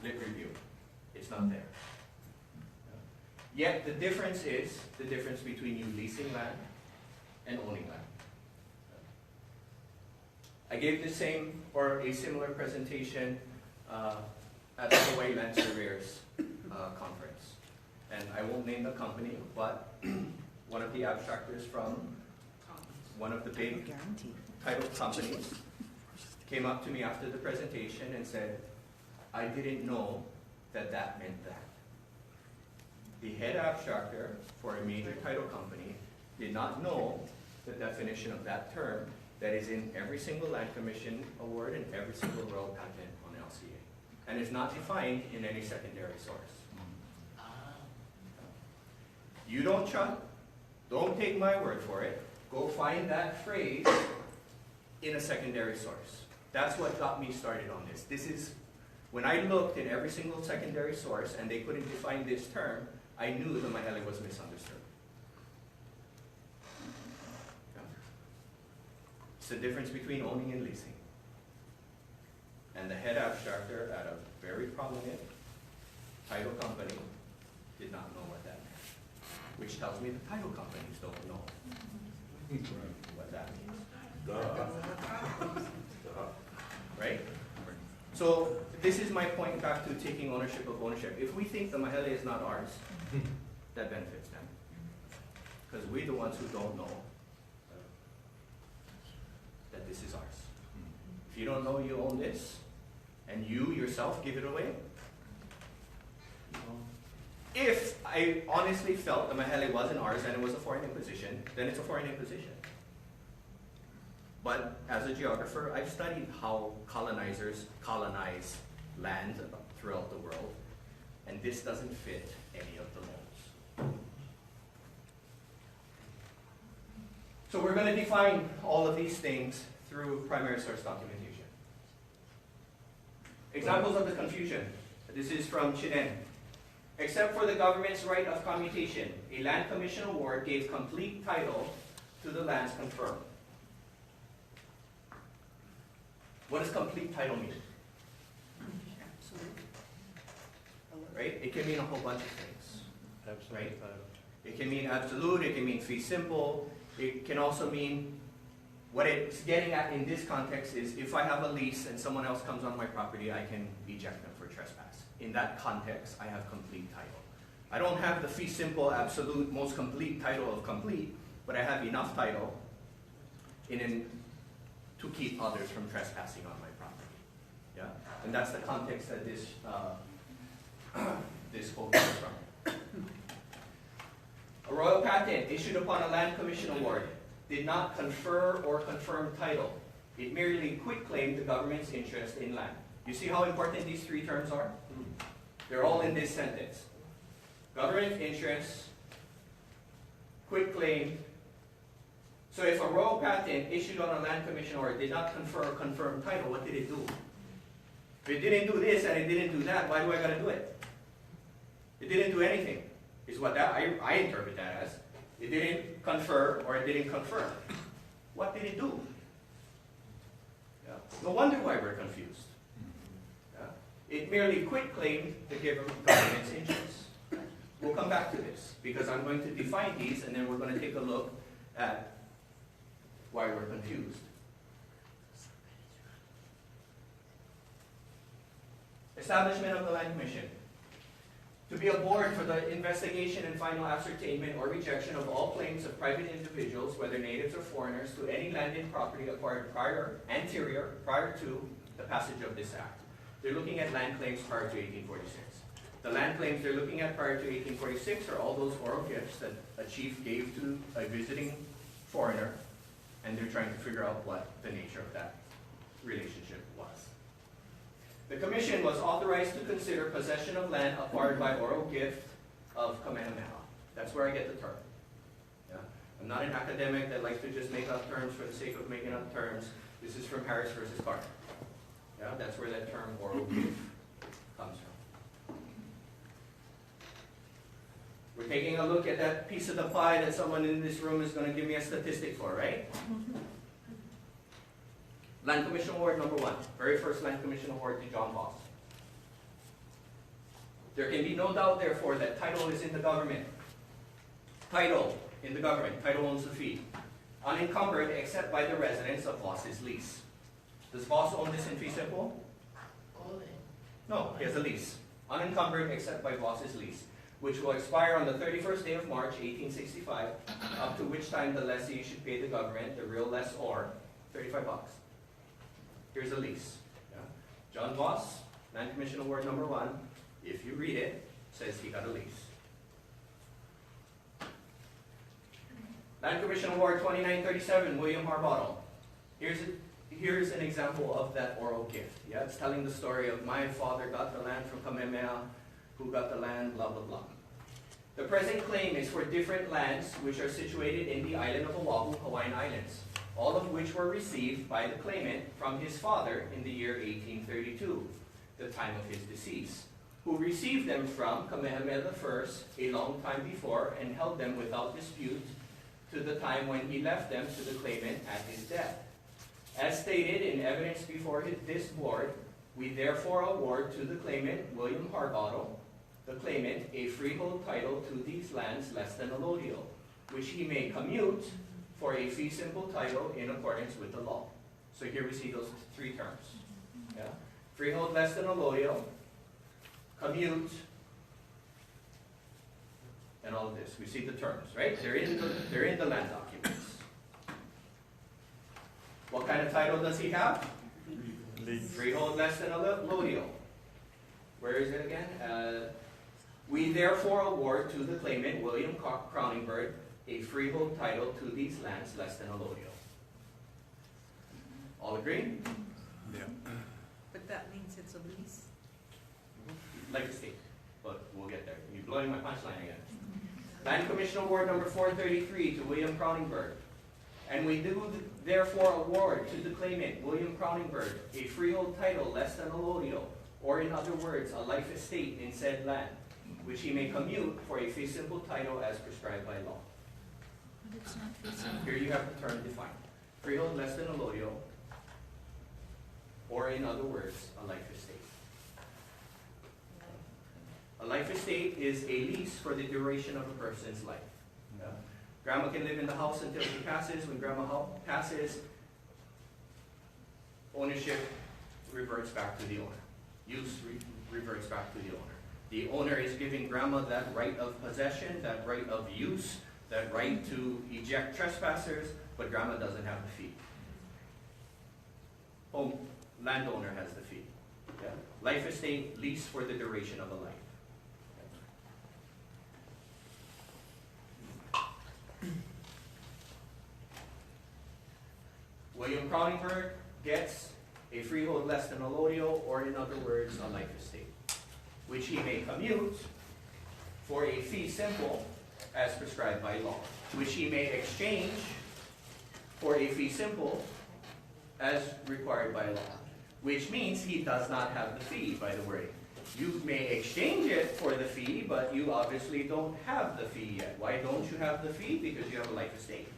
lit review. It's not there. Yet the difference is the difference between you leasing land and owning land. I gave the same or a similar presentation at the Hawaii Land Surveyors Conference. And I won't name the company, but one of the abstractors from one of the big title companies came up to me after the presentation and said, I didn't know that that meant that. The head abstractor for a major title company did not know the definition of that term that is in every single Land Commission award and every single royal patent on LCA. And is not defined in any secondary source. You don't trust, don't take my word for it. Go find that phrase in a secondary source. That's what got me started on this. This is, when I looked in every single secondary source and they couldn't define this term, I knew the Maile was misunderstood. Yeah. It's the difference between owning and leasing. And the head abstractor at a very prominent title company did not know what that meant. Which tells me the title companies don't know what that means. Right? So this is my point back to taking ownership of ownership. If we think the Maile is not ours, that benefits them. Because we're the ones who don't know that this is ours. If you don't know you own this, and you yourself give it away, if I honestly felt the Maile wasn't ours and it was a foreign imposition, then it's a foreign imposition. But as a geographer, I've studied how colonizers colonize land throughout the world, and this doesn't fit any of the molds. So we're going to define all of these things through primary source documentation. Examples of the confusion. This is from Chinen. Except for the government's right of commutation, a land commission award gave complete title to the lands confirmed. What does complete title mean? Right? It can mean a whole bunch of things. Absolute Right? title. It can mean absolute, it can mean fee simple, it can also mean, what it's getting at in this context is if I have a lease and someone else comes on my property, I can eject them for trespass. In that context, I have complete title. I don't have the fee simple, absolute, most complete title of complete, but I have enough title to keep others from trespassing on my property. Yeah? And that's the context that this this quote comes from. A royal patent issued upon a land commission award did not confer or confirm title. It merely quitclaimed the government's interest in land. You see how important these three terms are? They're all in this sentence. Government interest, quitclaim. So if a royal patent issued on a land commission award did not confer or confirm title, what did it do? If it didn't do this and it didn't do that, why do I gotta do it? It didn't do anything, is what I interpret that as. It didn't confer or it didn't confirm. What did it do? Yeah. No wonder why we're confused. Yeah. It merely quit-claimed the government's interests. We'll come back to this because I'm going to define these and then we're going to take a look at why we're confused. Establishment of the Land Commission. To be a board for the investigation and final ascertainment or rejection of all claims of private individuals, whether natives or foreigners, to any landed property acquired prior to the passage of this act. They're looking at land claims prior to 1846. The land claims they're looking at prior to 1846 are all those oral gifts that a chief gave to a visiting foreigner, and they're trying to figure out what the nature of that relationship was. The commission was authorized to consider possession of land acquired by oral gift of Kamehameha. That's where I get the term. Yeah? I'm not an academic that likes to just make up terms for the sake of making up terms. This is from Harris versus Carter. Yeah? That's where that term oral gift comes from. We're taking a look at that piece of the pie that someone in this room is going to give me a statistic for, right? Land Commission Award number 1. Very first Land Commission Award to John Voss. There can be no doubt, therefore, that title is in the government. Title in the government. Title owns the fee. Unencumbered except by the residents of Voss's lease. Does Voss own this in fee simple? All in. No, he has a lease. Unencumbered except by Voss's lease, which will expire on the 31st day of March, 1865, up to which time the lessee should pay the government, the real lessor, $35. Here's a lease. Yeah. John Voss, Land Commission Award number 1, if you read it, says he got a lease. Land Commission Award 2937, William Harbottle. Here's an example of that oral gift. Yeah, it's telling the story of my father got the land from Kamehameha, who got the land, blah, blah, blah. The present claim is for different lands which are situated in the island of Oahu, Hawaiian Islands, all of which were received by the claimant from his father in the year 1832, the time of his decease, who received them from Kamehameha I a long time before and held them without dispute to the time when he left them to the claimant at his death. As stated in evidence before this board, we therefore award to the claimant, William Harbottle, the claimant, a freehold title to these lands less than a lodial, which he may commute for a fee simple title in accordance with the law. So here we see those 3 terms. Yeah? Freehold less than a lodial, commute, and all of this. We see the terms, right? They're in the land documents. What kind of title does he have? Freehold less than a lodial. Where is it again? We therefore award to the claimant, William Crowningbird, a freehold title to these lands less than a lodial. All agree? Yeah. But that means it's a lease? Like the state, but we'll get there. You're blowing my punchline again. Land Commission Award number 433 to William Crowningbird. And we do therefore award to the claimant, William Crowningbird, a freehold title less than a lodial, or in other words, a life estate in said land, which he may commute for a fee simple title as prescribed by law. But it's not feasible. Here you have the term defined. Freehold less than a lodial, or in other words, a life estate. A life estate is a lease for the duration of a person's life. Yeah? Grandma can live in the house until she passes. When grandma passes, ownership reverts back to the owner. Use reverts back to the owner. The owner is giving grandma that right of possession, that right of use, that right to eject trespassers, but grandma doesn't have the fee. Landowner has the fee. Yeah? Life estate, lease for the duration of a life. William Crowningbird gets a freehold less than a lodial, or in other words, a life estate, which he may commute for a fee simple as prescribed by law, which he may exchange for a fee simple as required by law, which means he does not have the fee, by the way. You may exchange it for the fee, but you obviously don't have the fee yet. Why don't you have the fee? Because you have a life estate.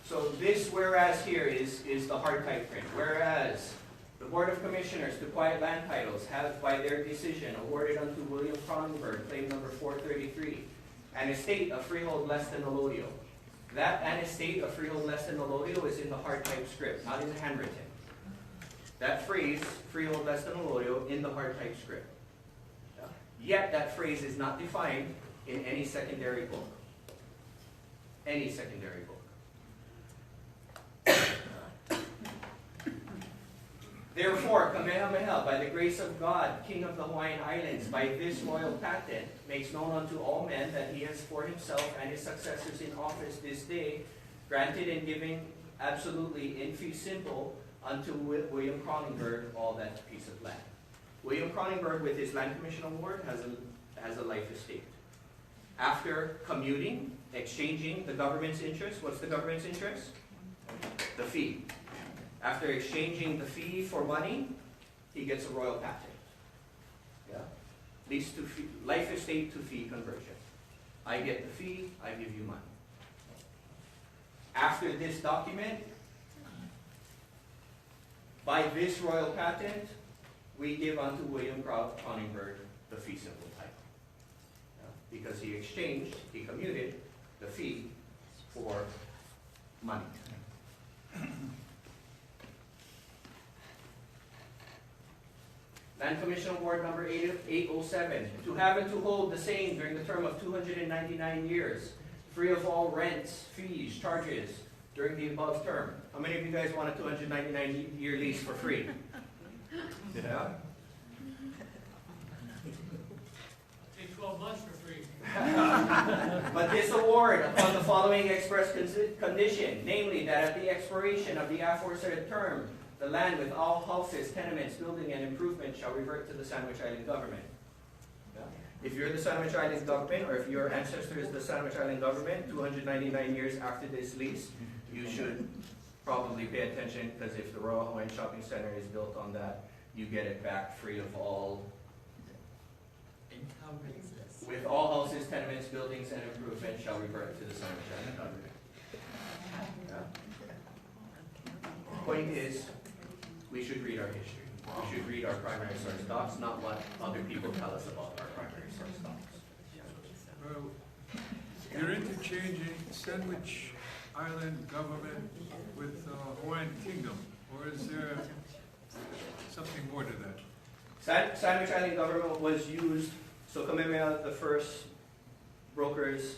So this whereas here is the hard type print. Whereas the Board of Commissioners to quiet land titles have by their decision awarded unto William Cronenberg, claim number 433, an estate of freehold less than allodial. That an estate of freehold less than allodial is in the hard type script, not in the handwritten. That phrase, freehold less than allodial, in the hard type script. Yet that phrase is not defined in any secondary book. Any secondary book. Therefore, Kamehameha, by the grace of God, King of the Hawaiian Islands, by this royal patent, makes known unto all men that he has for himself and his successors in office this day, granted and giving absolutely in fee simple unto William Cronenberg all that piece of land. William Cronenberg, with his Land Commission Award, has a life estate. After commuting, exchanging the government's interest, what's the government's interest? The fee. After exchanging the fee for money, he gets a royal patent. Yeah? Lease to fee, life estate to fee conversion. I get the fee, I give you money. After this document, by this royal patent, we give unto William Cronenberg the fee simple title. Yeah? Because he exchanged, he commuted the fee for money. Land Commission Award number 807, to have and to hold the same during the term of 299 years, free of all rents, fees, charges, during the above term. How many of you guys want a 299-year lease for free? Yeah? Take 12 months for free. But this award, upon the following express condition, namely that at the expiration of the aforesaid term, the land with all houses, tenements, building, and improvement shall revert to the Sandwich Island government. Yeah? If you're the Sandwich Island government, or if your ancestor is the Sandwich Island government, 299 years after this lease, you should probably pay attention, because if the Royal Hawaiian Shopping Center is built on that, you get it back free of all, Encumbrances. with all houses, tenements, buildings, and improvement shall revert to the Sandwich Island government. Yeah? Point is, we should read our history. We should read our primary source docs, not what other people tell us about our primary source docs. You're interchanging Sandwich Island government with Hawaiian Kingdom, or is there something more to that? Sandwich Island government was used, so Kamehameha the first brokers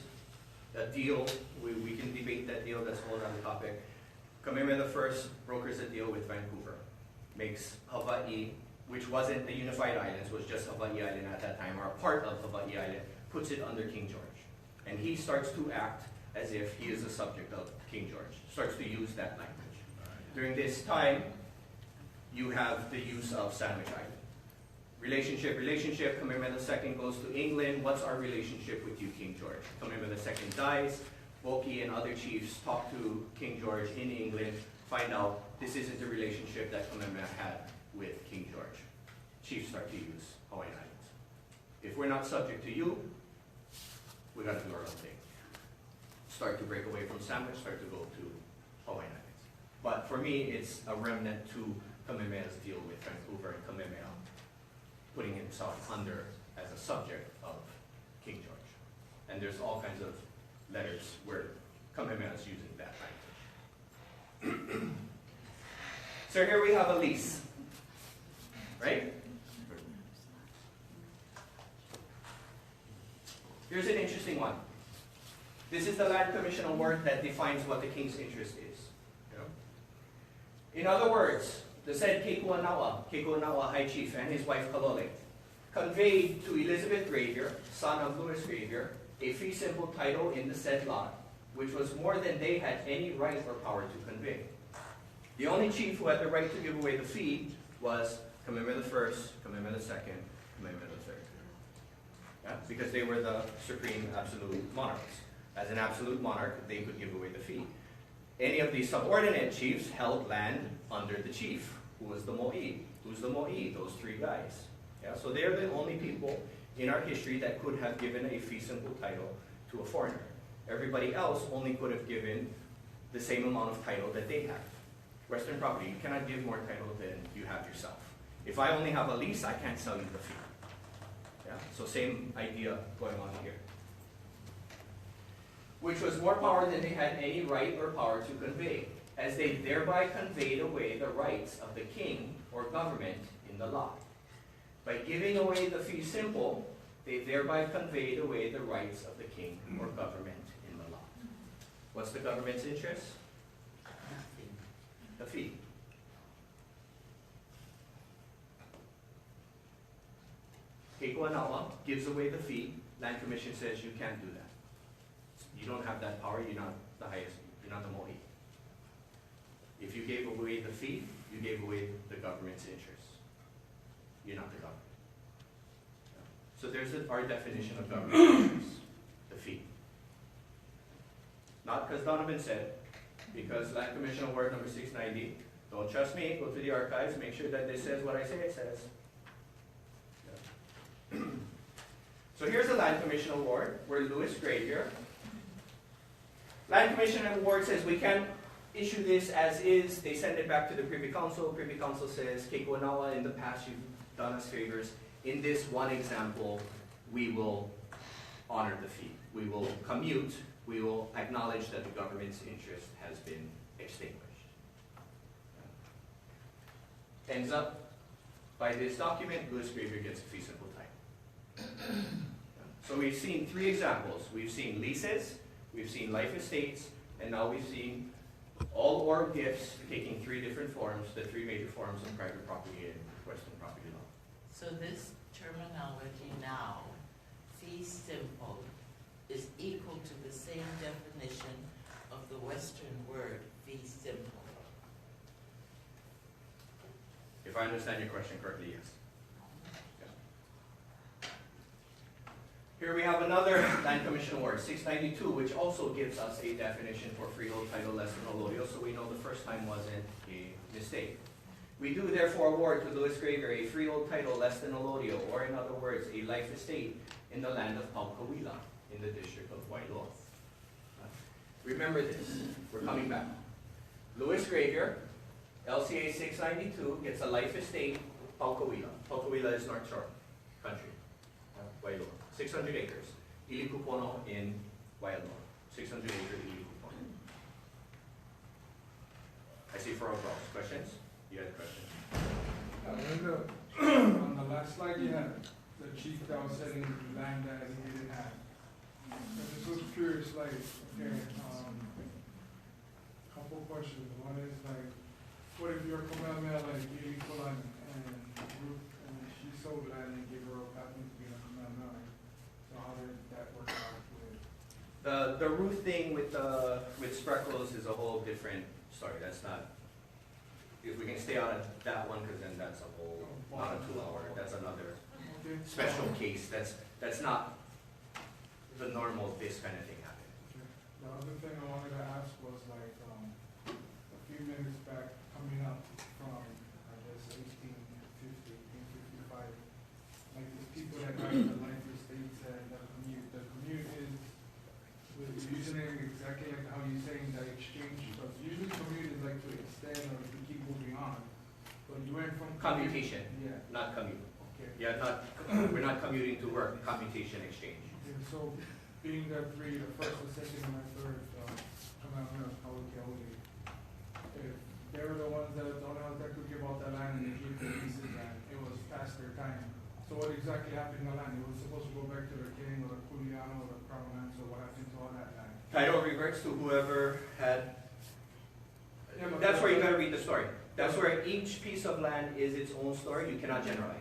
a deal, we can debate that deal, that's a whole other topic. Kamehameha the first brokers a deal with Vancouver, makes Hawaii, which wasn't the unified islands, was just Hawaii Island at that time, or a part of Hawaii Island, puts it under King George. And he starts to act as if he is a subject of King George, starts to use that language. During this time, you have the use of Sandwich Island. Relationship, Kamehameha II goes to England. What's our relationship with you, King George? Kamehameha II dies. Boki and other chiefs talk to King George in England, find out this isn't the relationship that Kamehameha had with King George. Chiefs start to use Hawaiian Islands. If we're not subject to you, we got to do our own thing. Start to break away from Sandwich, start to go to Hawaiian Islands. But for me, it's a remnant to Kamehameha's deal with Vancouver and Kamehameha putting himself under as a subject of King George. And there's all kinds of letters where Kamehameha is using that language. So here we have a lease, right? Here's an interesting one. This is the Land Commission Award that defines what the king's interest is. In other words, the said Kekuanawa High Chief, and his wife Kalole, conveyed to Elizabeth Gravier, son of Louis Gravier, a fee simple title in the said lot, which was more than they had any right or power to convey. The only chief who had the right to give away the fee was Kamehameha I, Kamehameha II, Kamehameha III. Yeah? Because they were the supreme absolute monarchs. As an absolute monarch, they could give away the fee. Any of the subordinate chiefs held land under the chief, who was the mo'i. Who's the mo'i? Those three guys. Yeah, so they're the only people in our history that could have given a fee simple title to a foreigner. Everybody else only could have given the same amount of title that they have. Western property, you cannot give more title than you have yourself. If I only have a lease, I can't sell you the fee. Yeah, so same idea going on here. Which was more power than they had any right or power to convey, as they thereby conveyed away the rights of the king or government in the lot. By giving away the fee simple, they thereby conveyed away the rights of the king or government in the lot. What's the government's interest? The fee. Keikoanawa gives away the fee. Land Commission says you can't do that. You don't have that power. You're not the highest. You're not the mo'i. If you gave away the fee, you gave away the government's interest. You're not the government. So there's our definition of government interest, the fee. Not because Donovan said, because Land Commission Award number 690, don't trust me, go to the archives, make sure that this says what I say it says. Yeah. So here's the Land Commission Award, where Louis Gray here. Land Commission Award says we can't issue this as is. They send it back to the Privy Council. Privy Council says, Keikoanawa, in the past you've done us favors. In this one example, we will honor the fee. We will commute. We will acknowledge that the government's interest has been extinguished. Ends up, by this document, Louis Graver gets a fee simple title. So we've seen three examples. We've seen leases, we've seen life estates, and now we've seen all or gifts taking three different forms, the three major forms of private property and Western property law. So this terminology now, fee simple, is equal to the same definition of the Western word fee simple. If I understand your question correctly, yes. Yeah. Here we have another Land Commission Award, 692, which also gives us a definition for freehold title less than allodial, so we know the first time wasn't a mistake. We do therefore award to Louis Graver a freehold title less than allodial, or in other words, a life estate in the land of Paukawila in the district of Wailua. Remember this, we're coming back. Louis Graver, LCA 692, gets a life estate, Paukawila. Paukawila is North Shore country, Wailua. 600 acres. Ilikupono in Wailua. 600 acre Ilikupono. I see 4 across. Questions? You had a question? On the last slide you had, the chief that was selling land that he didn't have. I just was curious, like, okay, couple questions. One is like, what if your Kamehameha like Ili Kulan and Ruth, and she sold land and gave her a patent to be a Kamehameha? So how did that work out with? The Ruth thing with Spreckles is a whole different story. That's not. If we can stay out of that one, because then that's a whole, not a 2-hour. That's another special case. That's not the normal this kind of thing happening. The other thing I wanted to ask was like a few minutes back, coming up from I guess 1855, like the people that got the life estates and the commute is using it exactly like how you're saying the exchange. Because usually commute is like to extend or to keep moving on. But you went from Commutation, yeah. not commute. Okay. Yeah, we're not commuting to work. Commutation exchange. And so, being the three, the first, the second, and the third, if they were the ones that don't know that could give out that land and they gave the leases and it was past their time. So what exactly happened to the land? It was supposed to go back to the king or the Kuliano or the crown land, so what happened to all that land? Title reverts to whoever had. Yeah, but That's where you gotta read the story. That's where each piece of land is its own story. You cannot generalize.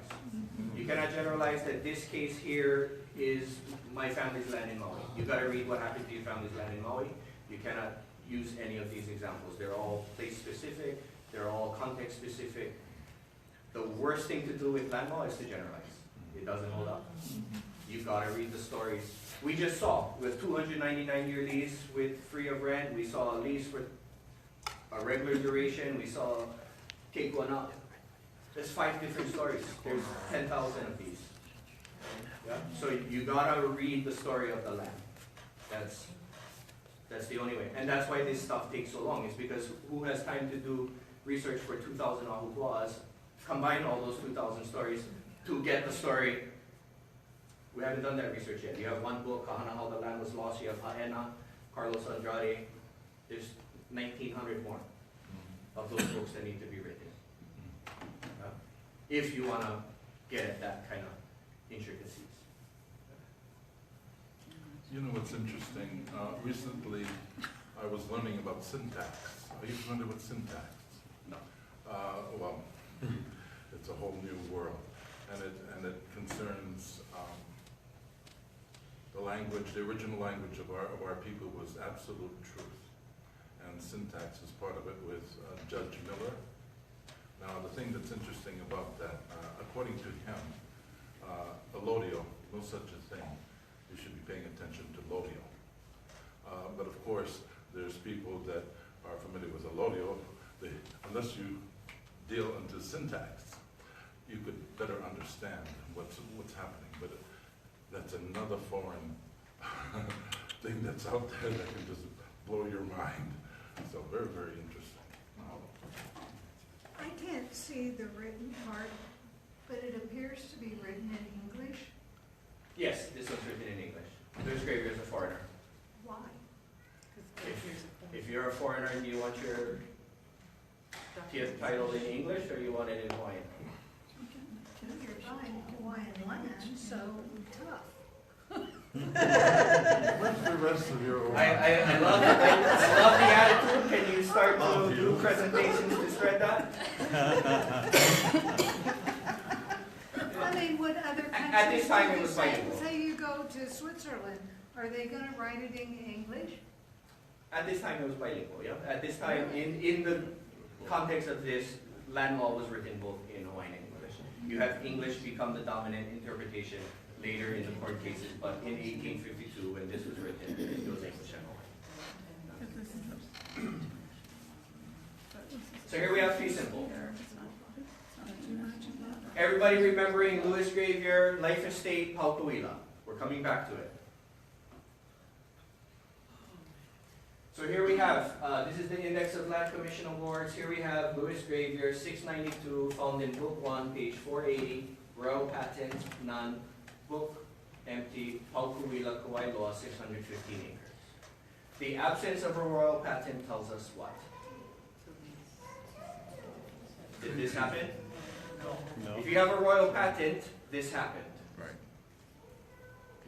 You cannot generalize that this case here is my family's land in Maui. You gotta read what happened to your family's land in Maui. You cannot use any of these examples. They're all place specific. They're all context specific. The worst thing to do with land law is to generalize. It doesn't hold up. You've gotta read the stories. We just saw with 299-year lease with free of rent. We saw a lease for a regular duration, we saw take one up. There's 5 different stories. There's 10,000 of these. Yeah? So you gotta read the story of the land. That's the only way. And that's why this stuff takes so long, is because who has time to do research for 2,000 ahupuas, combine all those 2,000 stories to get the story. We haven't done that research yet. You have one book, Kahana, How the Land Was Lost. You have Haena, Carlos Andrade. There's 1,900 more of those books that need to be written. If you want to get at that kind of intricacies. You know what's interesting? Recently, I was learning about syntax. Are you familiar with syntax? No. Well, it's a whole new world, and it concerns the language. The original language of our people was absolute truth, and syntax is part of it with Judge Miller. Now, the thing that's interesting about that, according to him, allodial, no such a thing. You should be paying attention to allodial. But of course, there's people that are familiar with allodial. Unless you deal into syntax, you could better understand what's happening. But that's another foreign thing that's out there that can just blow your mind. So very, very interesting. I can't see the written part, but it appears to be written in English. Yes, this one's written in English. Louis Gravier's a foreigner. Why? If you're a foreigner, do you want your title in English or you want it in Hawaiian? You're buying Hawaiian land, so tough. What's the rest of your I love the attitude. Can you start to do presentations to spread that? I mean, would other countries At this time, do it the was same? bilingual. Say you go to Switzerland, are they going to write it in English? At this time, it was bilingual. Yeah. At this time, in the context of this, land law was written both in Hawaiian and English. You have English become the dominant interpretation later in the court cases, but in 1852, when this was written, it was English and Hawaiian. So here we have fee simple. Everybody remembering Louis Gravier, Life Estate, Paukuila. We're coming back to it. So here we have, this is the Index of Land Commission Awards. Here we have Louis Gravier, 692, found in Book 1, page 480, Royal Patent, none, book empty, Paukuila, Kauai Law, 615 acres. The absence of a royal patent tells us what? Did this happen? No. If you have a royal patent, this happened. Right.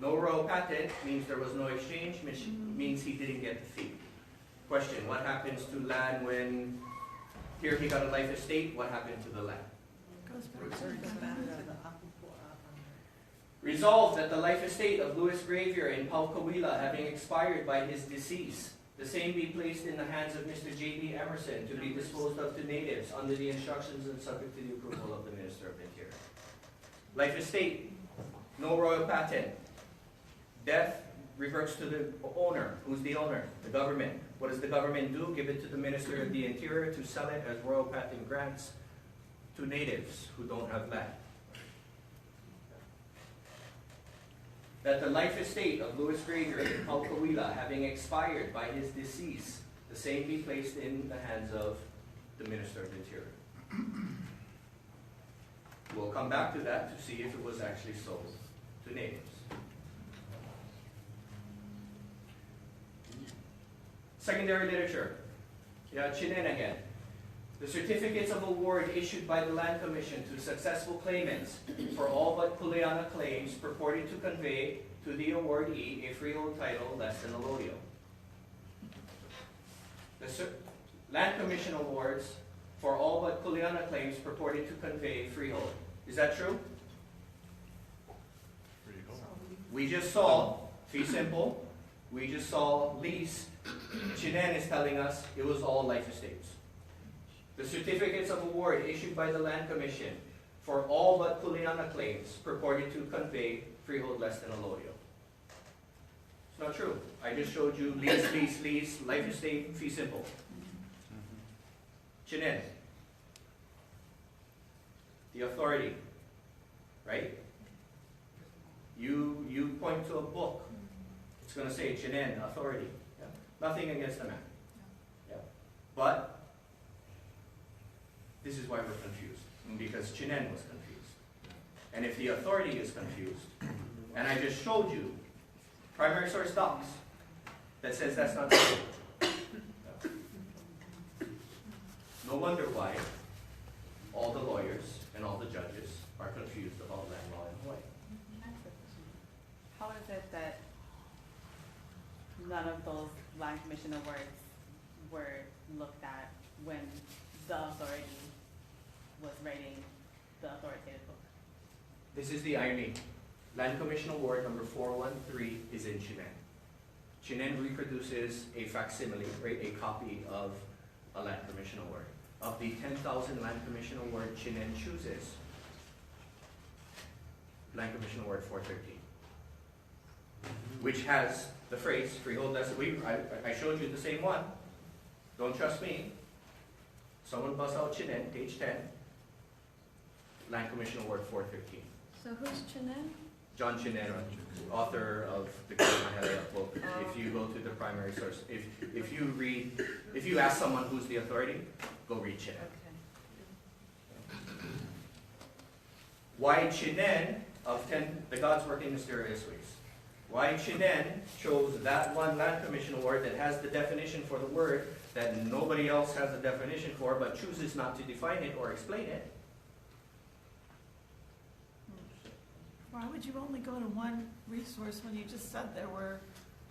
No royal patent means there was no exchange, which means he didn't get the fee. Question, what happens to land when here he got a life estate? What happened to the land? Resolved that the life estate of Louis Gravier in Paukuila, having expired by his decease, the same be placed in the hands of Mr. J.B. Emerson to be disposed of to natives under the instructions and subject to the approval of the Minister of Interior. Life estate, no royal patent. Death reverts to the owner. Who's the owner? The government. What does the government do? Give it to the Minister of the Interior to sell it as royal patent grants to natives who don't have land. That the life estate of Louis Gravier in Paukuila, having expired by his decease, the same be placed in the hands of the Minister of Interior. We'll come back to that to see if it was actually sold to natives. Secondary literature. Chinen again. The certificates of award issued by the Land Commission to successful claimants for all but Kuleana claims purported to convey to the awardee a freehold title less than allodial. The Land Commission awards for all but Kuleana claims purported to convey freehold. Is that true? We just saw fee simple. We just saw lease. Chinen is telling us it was all life estates. The certificates of award issued by the Land Commission for all but Kuleana claims purported to convey freehold less than allodial. It's not true. I just showed you lease, life estate, fee simple. Chinen. The authority, right? You point to a book. It's going to say Chinen, authority. Yeah. Nothing against the man. Yeah. But this is why we're confused. Because Chinen was confused. And if the authority is confused, and I just showed you primary source docs that says that's not true. No wonder why all the lawyers and all the judges are confused about land law in Hawaii. How is it that none of those land commission awards were looked at when the authority was writing the authoritative book? This is the irony. Land Commission Award number 413 is in Chinen. Chinen reproduces a facsimile, right, a copy of a Land Commission Award. Of the 10,000 Land Commission Award Chinen chooses, Land Commission Award 413, which has the phrase, freehold less. I showed you the same one. Don't trust me. Someone bust out Chinen, page 10, Land Commission Award 413. So who's Chinen? John Chinen, author of the Maile book. If you go to the primary source, if you ask someone who's the authority, go read Chinen. Okay. Why Chinen of 10, the gods work in mysterious ways. Why Chinen chose that one Land Commission Award that has the definition for the word that nobody else has a definition for, but chooses not to define it or explain it. Why would you only go to one resource when you just said there were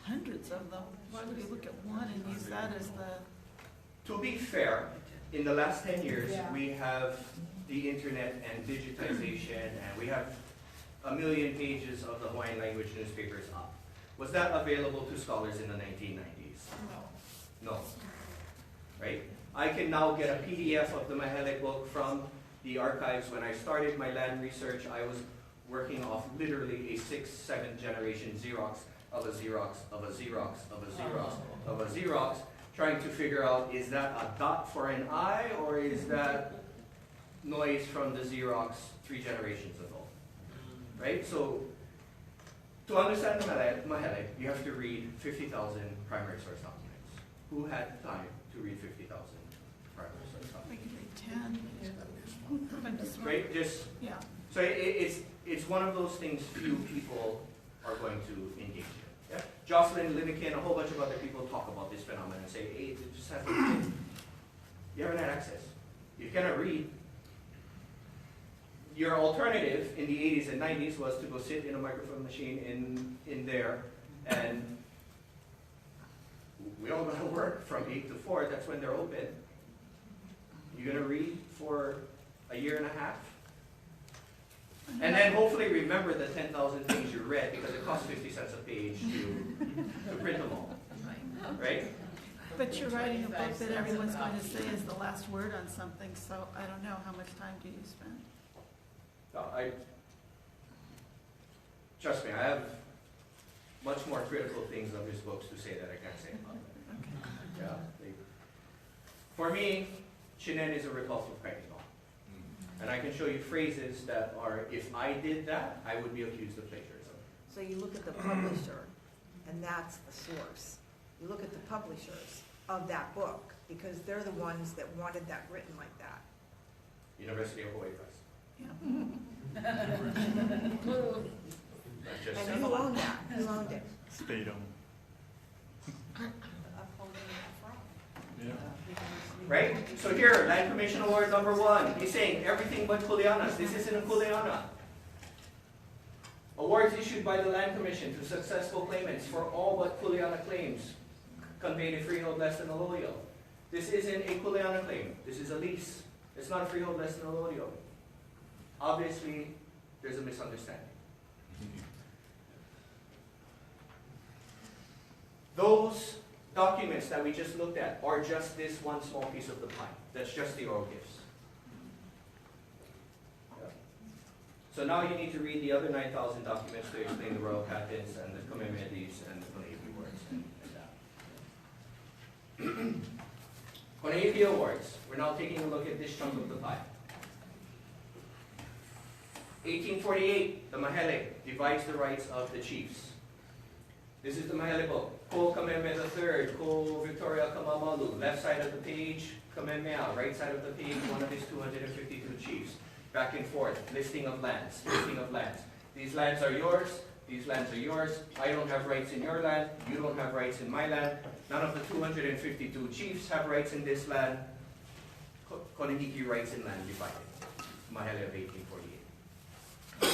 hundreds of them? Why would you look at one and use that as the... To be fair, in the last 10 years, we have the internet and digitization, and we have 1 million pages of the Hawaiian language newspapers up. Was that available to scholars in the 1990s? No. Right? I can now get a PDF of the Maile book from the archives. When I started my land research, I was working off literally a 6th, 7th generation Xerox of a Xerox of a Xerox of a Xerox of a Xerox, trying to figure out, is that a dot for an I, or is that noise from the Xerox 3 generations ago? Right? So, to understand the Maile, you have to read 50,000 primary source documents. Who had time to read 50,000 primary source We documents? could read 10. Right? Just, Yeah. so it's one of those things few people are going to engage in. Yeah? Jocelyn, Linikin, a whole bunch of other people talk about this phenomenon and say, hey, it just hasn't been. You haven't had access. You cannot read. Your alternative in the 80s and 90s was to go sit in a microfilm machine in there, and we all go to work from 8 to 4. That's when they're open. You're going to read for a year and a half? And then hopefully remember the 10,000 things you read, because it costs 50 cents a page to print them all. Right? But you're writing a book that everyone's going to say is the last word on something, so I don't know, how much time do you spend? No, trust me, I have much more critical things of his books to say that I can't say about it. Okay. Yeah, for me, Chinen is a repulsive kind of law. And I can show you phrases that are, if I did that, I would be accused of plagiarism. So you look at the publisher, and that's the source. You look at the publishers of that book, because they're the ones that wanted that written like that. University of Hawaii Press. Yeah. That's just And who owned that? Who owned it? State-owned. right? So here, Land Commission Award number 1. He's saying everything but kuleanas. This isn't a kuleana. Awards issued by the Land Commission to successful claimants for all but kuleana claims conveyed a freehold less than a lolio. This isn't a kuleana claim. This is a lease. It's not a freehold less than a lolio. Obviously, there's a misunderstanding. Those documents that we just looked at are just this one small piece of the pie. That's just the oral gifts. Yeah. So now you need to read the other 9,000 documents to explain the royal patents and the commemorations and the Koneipi Awards and that. Koneipi Awards We're now taking a look at this chunk of the pie. 1848, the Maile divides the rights of the chiefs. This is the Maile book. Ko Kameme III, Ko Victoria Kamamalu. Left side of the page, Kamemea. Right side of the page, one of his 252 chiefs. Back and forth, listing of lands, listing of lands. These lands are yours, these lands are yours. I don't have rights in your land, you don't have rights in my land. None of the 252 chiefs have rights in this land. Konihiki rights in land divided. Maile of 1848.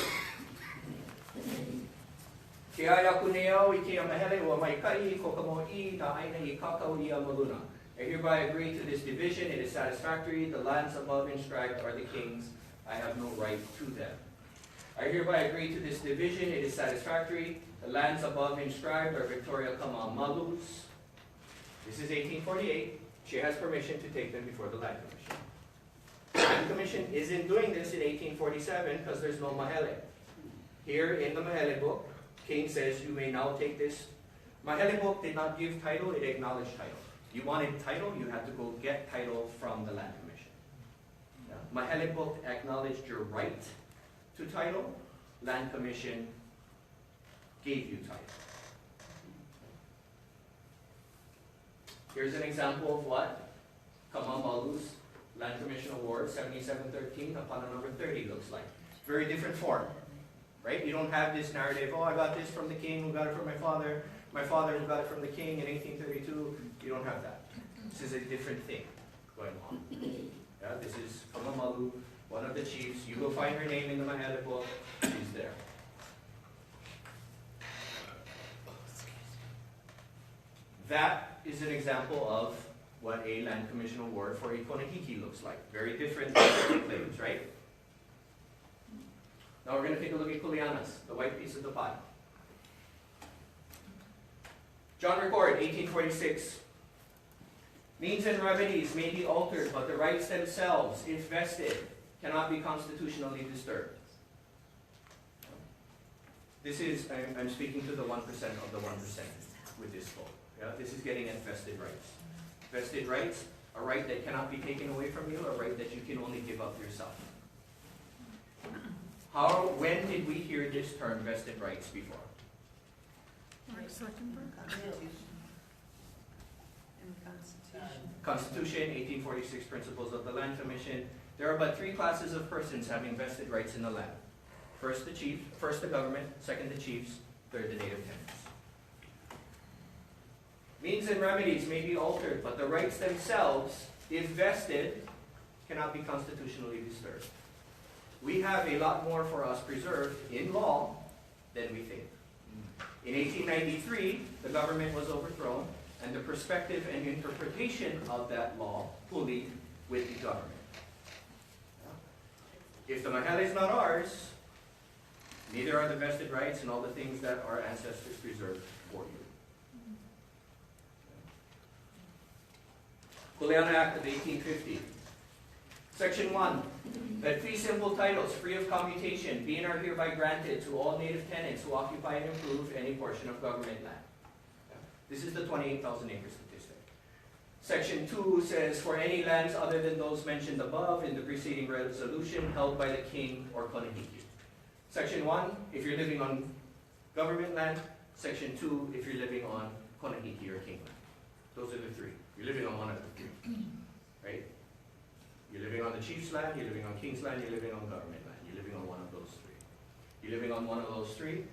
Kiaya kuneo ike Maile o maikai kokamo I na aina I kakao I maluna. I hereby agree to this division. It is satisfactory. The lands above inscribed are the king's. I have no right to them. I hereby agree to this division. It is satisfactory. The lands above inscribed are Victoria Kama Malu's. This is 1848. She has permission to take them before the Land Commission. The Land Commission isn't doing this in 1847 because there's no Maile. Here in the Maile book, King says you may now take this. Maile book did not give title, it acknowledged title. You wanted title, you had to go get title from the Land Commission. Maile book acknowledged your right to title. Land Commission gave you title. Here's an example of what Kamamalu's Land Commission Award 7713 upon a number 30 looks like. Very different form, right? You don't have this narrative, oh, I got this from the king who got it from my father who got it from the king in 1832. You don't have that. This is a different thing going on. Yeah, this is Kamamalu, one of the chiefs. You will find her name in the Maile book. She's there. That is an example of what a Land Commission Award for a Konihiki looks like. Very different than claims, right? Now we're going to take a look at Kuleanas, the white piece of the pie. John Record, 1846. Means and remedies may be altered, but the rights themselves, if vested, cannot be constitutionally disturbed. This is, I'm speaking to the 1% of the 1% with this vote. Yeah? This is getting at vested rights. Vested rights, a right that cannot be taken away from you, a right that you can only give up yourself. When did we hear this term, vested rights, before? Constitution, 1846 Principles of the Land Commission. There are but three classes of persons having vested rights in the land. First the chief, first the government, second the chiefs, third the native tenants. Means and remedies may be altered, but the rights themselves, if vested, cannot be constitutionally disturbed. We have a lot more for us preserved in law than we think. In 1893, the government was overthrown, and the perspective and interpretation of that law fully with the government. If the Maile is not ours, neither are the vested rights and all the things that our ancestors preserved for you. Kuleana Act of 1850. Section 1. That fee simple titles, free of commutation, be and are hereby granted to all native tenants who occupy and improve any portion of government land. This is the 28,000 acre statistic. Section 2 says, for any lands other than those mentioned above in the preceding resolution held by the king or Konihiki. Section 1, if you're living on government land. Section 2, if you're living on Konihiki or king land. Those are the three. You're living on one of the three, right? You're living on the chief's land, you're living on king's land, you're living on government land. You're living on one of those three. You're living on one of those three,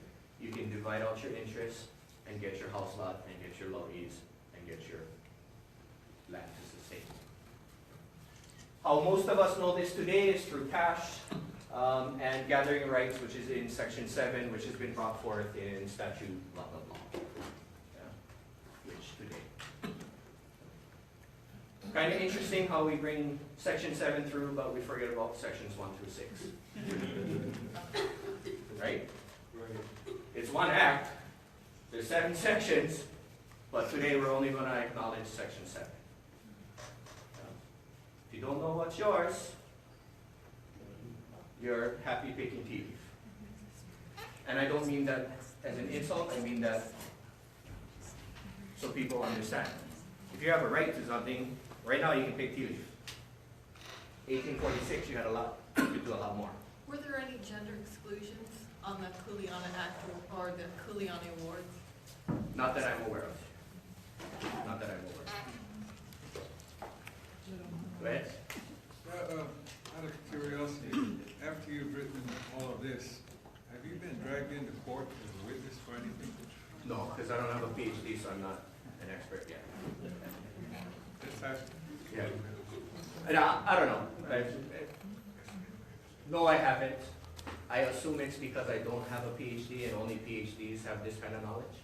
you can divide out your interests and get your house lot and get your lowies and get your land to sustain. How most of us know this today is through cash and gathering rights, which is in Section 7, which has been brought forth in statute blah, blah, blah. Yeah. Which today. Kind of interesting how we bring Section 7 through, but we forget about Sections 1 through 6. Right? It's one act. There's 7 sections, but today we're only going to acknowledge Section 7. If you don't know what's yours, you're happy picking tea leaf. And I don't mean that as an insult, I mean that so people understand. If you have a right to something, right now you can pick tea leaf. 1846, you had a lot, you could do a lot more. Were there any gender exclusions on the Kuleana Act or the Kuleana Awards? Not that I'm aware of. Not that I'm aware of. Go ahead. Out of curiosity, after you've written all of this, have you been dragged into court as a witness for anything? No, because I don't have a PhD, so I'm not an expert yet. Just asking. Yeah. And I don't know. No, I haven't. I assume it's because I don't have a PhD and only PhDs have this kind of knowledge.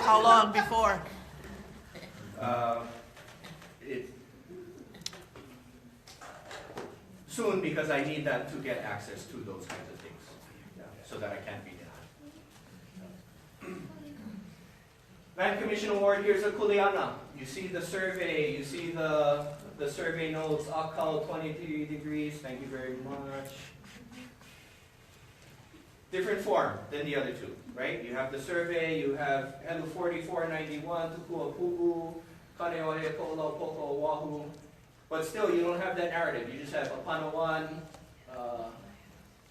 How long before? Soon, because I need that to get access to those kinds of things, so that I can't be denied. Land Commission Award, here's a Kuleana. You see the survey, you see the survey notes, Akal 23 degrees, thank you very much. Different form than the other two, right? You have the survey, you have Elu 4491, Tukua Pu'u, Kaneohe Ko'olau Poko Oahu. But still, you don't have that narrative. You just have Apanawan,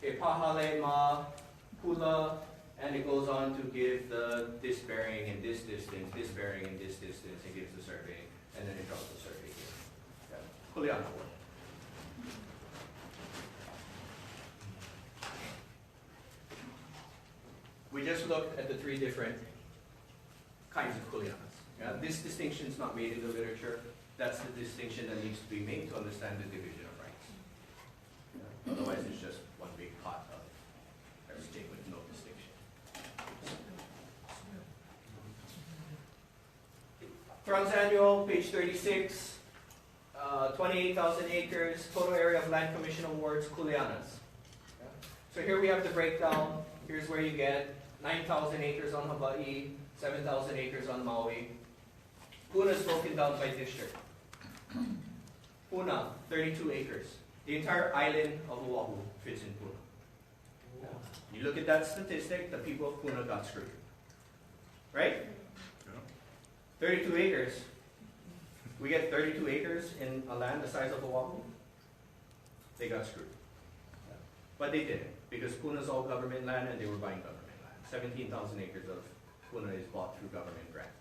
E Pahale Ma, Pula, and it goes on to give the this bearing and this distance, this bearing and this distance, and gives the survey, and then it draws the survey here. Kuleana Award. We just looked at the three different kinds of kuleanas. This distinction is not made in the literature. That's the distinction that needs to be made to understand the division of rights. Otherwise, it's just one big pot of everything with no distinction. Thrones Annual, page 36, 28,000 acres, total area of land commission awards, kuleanas. So here we have the breakdown. Here's where you get 9,000 acres on Hawaii, 7,000 acres on Maui. Puna is broken down by district. Puna, 32 acres. The entire island of Oahu fits in Puna. You look at that statistic, the people of Puna got screwed. Right? 32 acres. We get 32 acres in a land the size of Oahu. They got screwed. But they didn't, because Puna is all government land and they were buying government land. 17,000 acres of Puna is bought through government grants.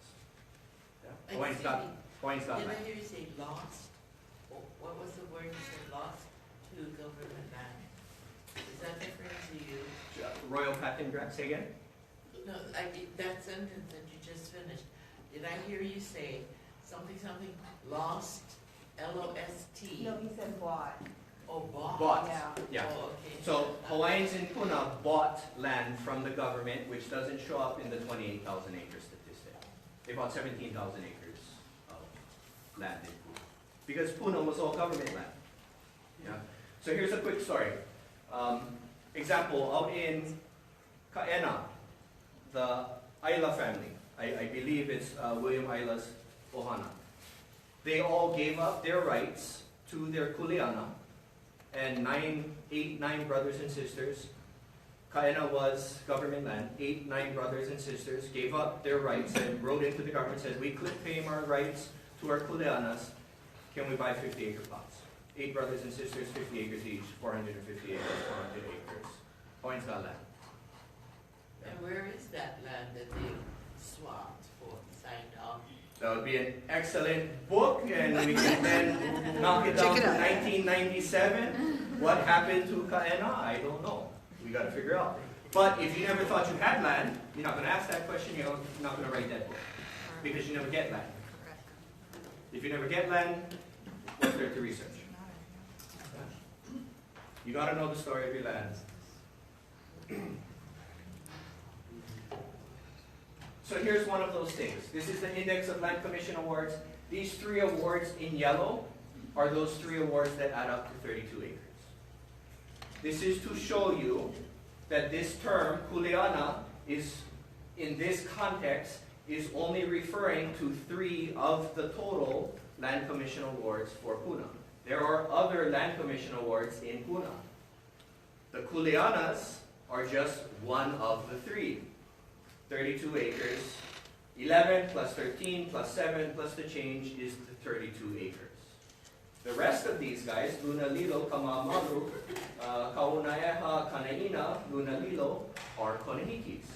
Hawaii's got Did land. I hear you say lost? What was the word you said, lost to government land? Is that different to you? Royal patent grant, say again? No, I mean, that sentence that you just finished, did I hear you say something, lost, L-O-S-T? No, he said bought. Oh, bought? Bought. Yeah. Oh, okay. So Hawaiians in Puna bought land from the government, which doesn't show up in the 28,000 acre statistic. They bought 17,000 acres of land in Puna, because Puna was all government land. Yeah. So here's a quick story. Example, out in Kaena, the Aila family, I believe it's William Aila's ohana. They all gave up their rights to their kuleana, and nine brothers and sisters. Kaena was government land. 9 brothers and sisters gave up their rights and wrote into the government, said, we claim our rights to our kuleanas. Can we buy 50-acre plots? 8 brothers and sisters, 50 acres each, 450 acres, 400 acres. Hawaiians got land. And where is that land that they swapped for, signed off? That would be an excellent book, and we can then knock it down to 1997. What happened to Kaena? I don't know. We got to figure out. But if you never thought you had land, you're not going to ask that question, you're not going to write that book. Because you never get land. If you never get land, what's there to research? You got to know the story of your land. So here's one of those things. This is the index of Land Commission awards. These 3 awards in yellow are those 3 awards that add up to 32 acres. This is to show you that this term, kuleana, is, in this context, is only referring to 3 of the total Land Commission awards for Puna. There are other Land Commission awards in Puna. The kuleanas are just one of the 3. 32 acres 11 plus 13 plus 7 plus the change is the 32 acres. The rest of these guys, Luna Lilo, Kamamalu, Kaunaeha, Kanaina, Luna Lilo, are Konahikis.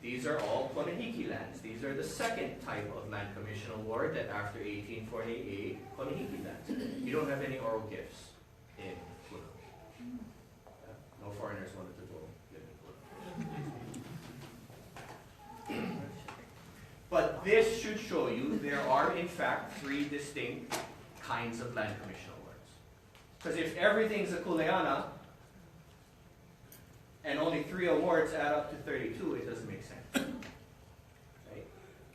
These are all Konahiki lands. These are the second type of land commission award that after 1848, Konahiki lands. You don't have any oral gifts in Puna. No foreigners wanted to go live in Puna. But this should show you there are in fact 3 distinct kinds of land commission awards. Because if everything's a kuleana, and only 3 awards add up to 32, it doesn't make sense. Right?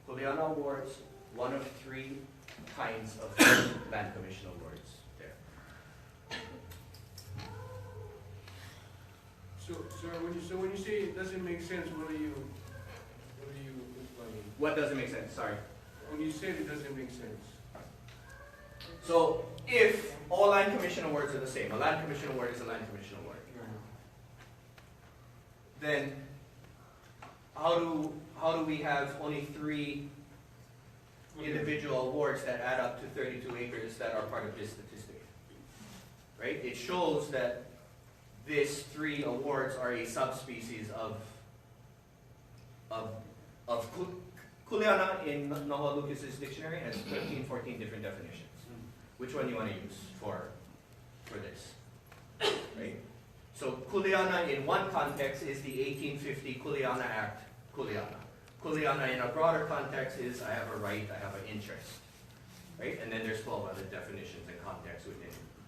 Kuleana awards, one of 3 kinds of land commission awards there. So when you say it doesn't make sense, what are you implying? What doesn't make sense? Sorry. When you said it doesn't make sense. So if all land commission awards are the same, a land commission award is a land commission award, then how do we have only 3 individual awards that add up to 32 acres that are part of this statistic? Right? It shows that these 3 awards are a subspecies of Kuleana in Noah Lucas's dictionary has 13, 14 different definitions. Which one you want to use for this? Right? So Kuleana in one context is the 1850 Kuleana Act, Kuleana. Kuleana in a broader context is I have a right, I have an interest. Right? And then there's 12 other definitions and contexts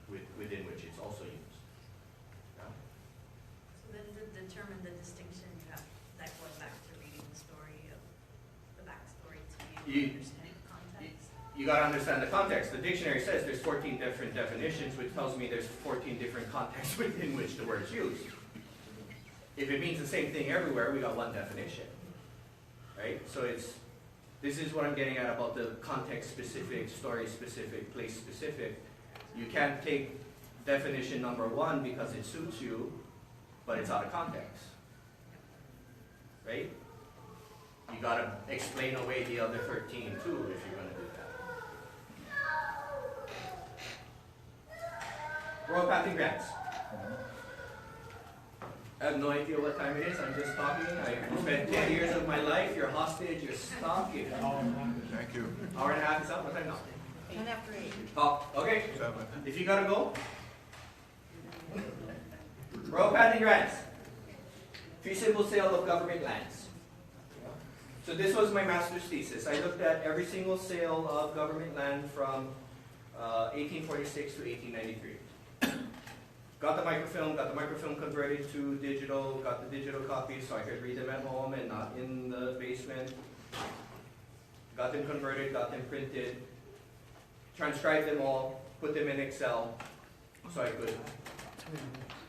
within which it's also used. Yeah? So then to determine the distinction, you have that going back to reading the story of the backstory to you understanding the context. You got to understand the context. The dictionary says there's 14 different definitions, which tells me there's 14 different contexts within which the word's used. If it means the same thing everywhere, we got one definition. Right? So this is what I'm getting at about the context-specific, story-specific, place-specific. You can't take definition number 1 because it suits you, but it's out of context. Right? You got to explain away the other 13 too if you're going to do that. Royal Patent Grants. I have no idea what time it is. I'm just talking. I spent 10 years of my life. You're hostage. You're stuck. Thank you. Hour and a half is up. What time now? 10 after 8. Oh, okay. If you gotta go. Royal Patent Grants. Feasible sale of government lands. So this was my master's thesis. I looked at every single sale of government land from 1846 to 1893. Got the microfilm converted to digital, got the digital copies so I could read them at home and not in the basement. Got them converted, got them printed, transcribed them all, put them in Excel so I could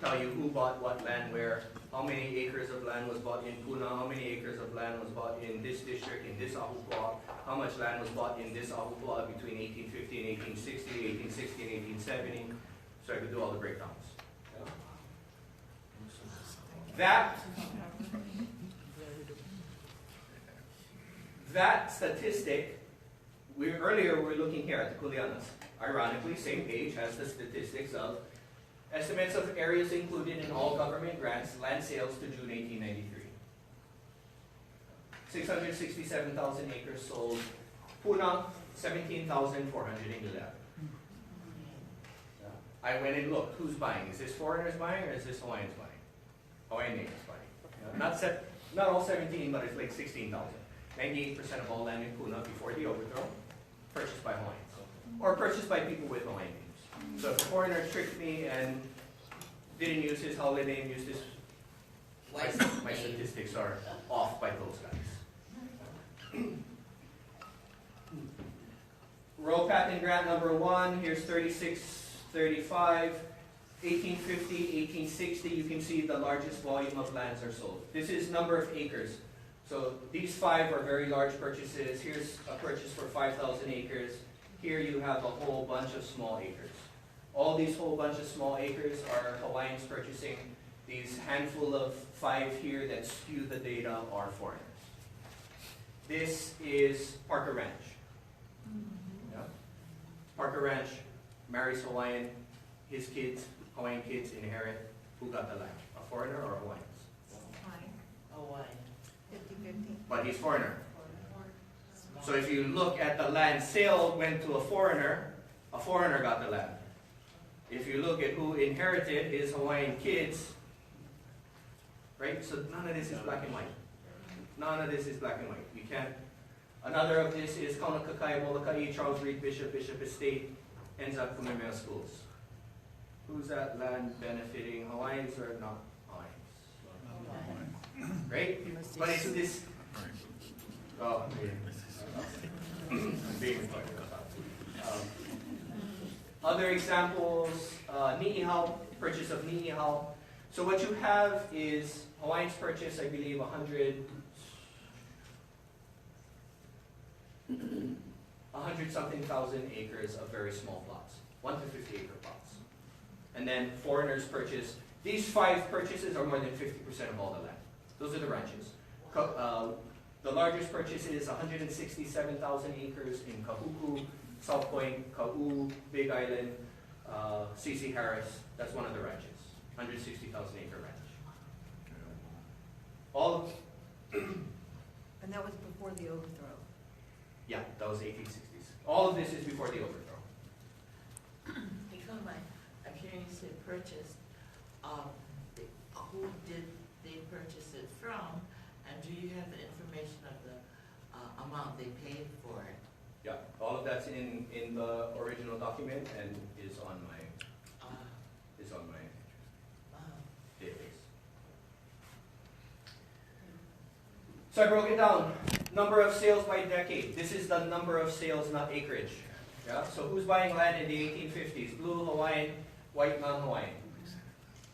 tell you who bought what land where, how many acres of land was bought in Puna, how many acres of land was bought in this district, in this Ahupua, how much land was bought in this Ahupua between 1850 and 1860, 1860 and 1870, so I could do all the breakdowns. That statistic, earlier we were looking here at the Kuleanas. Ironically, same page has the statistics of estimates of areas included in all government grants, land sales to June 1893. 667,000 acres sold. Puna, 17,411. I went and looked, who's buying? Is this foreigners buying or is this Hawaiians buying? Hawaiian natives buying. Not all 17, but it's like 16,000. 98% of all land in Puna before the overthrow, purchased by Hawaiians. Or purchased by people with Hawaiian names. So if a foreigner tricked me and didn't use his holiday name, used his, my statistics are off by those guys. Royal Patent Grant number 1, here's 3635, 1850, 1860, you can see the largest volume of lands are sold. This is number of acres. So these 5 are very large purchases. Here's a purchase for 5,000 acres. Here you have a whole bunch of small acres. All these whole bunch of small acres are Hawaiians purchasing. These handful of 5 here that skew the data are foreigners. This is Parker Ranch. Yeah. Parker Ranch marries Hawaiian. His kids, Hawaiian kids, inherit. Who got the land? A foreigner or Hawaiians? Hawaii. 50-50. But he's foreigner. So if you look at the land sale went to a foreigner got the land. If you look at who inherited his Hawaiian kids, right? So none of this is black and white. None of this is black and white. You can't. Another of this is Kaunakakai, Molokai, Charles Reed Bishop, Bishop Estate, ends up Kamehameha schools. Who's that land benefiting? Hawaiians or not Hawaiians? Right? But it's this. Oh, I'm being recorded. Other examples, Ni'ihau, purchase of Ni'ihau. So what you have is Hawaiians purchase, I believe, 100-something thousand acres of very small plots, 1 to 50 acre plots. And then foreigners purchase, these 5 purchases are more than 50% of all the land. Those are the ranches. The largest purchase is 167,000 acres in Kahuku, South Point, Ka'u, Big Island, C.C. Harris. That's one of the ranches, 160,000 acre ranch. All of, And that was before the overthrow. yeah, that was 1860s. All of this is before the overthrow. I'm hearing you say purchased. Who did they purchase it from? And do you have the information of the amount they paid for it? Yeah, all of that's in the original document and is on my database. So I broke it down. Number of sales by decade. This is the number of sales, not acreage. Yeah. So who's buying land in the 1850s? Blue Hawaiian, white non-Hawaiian.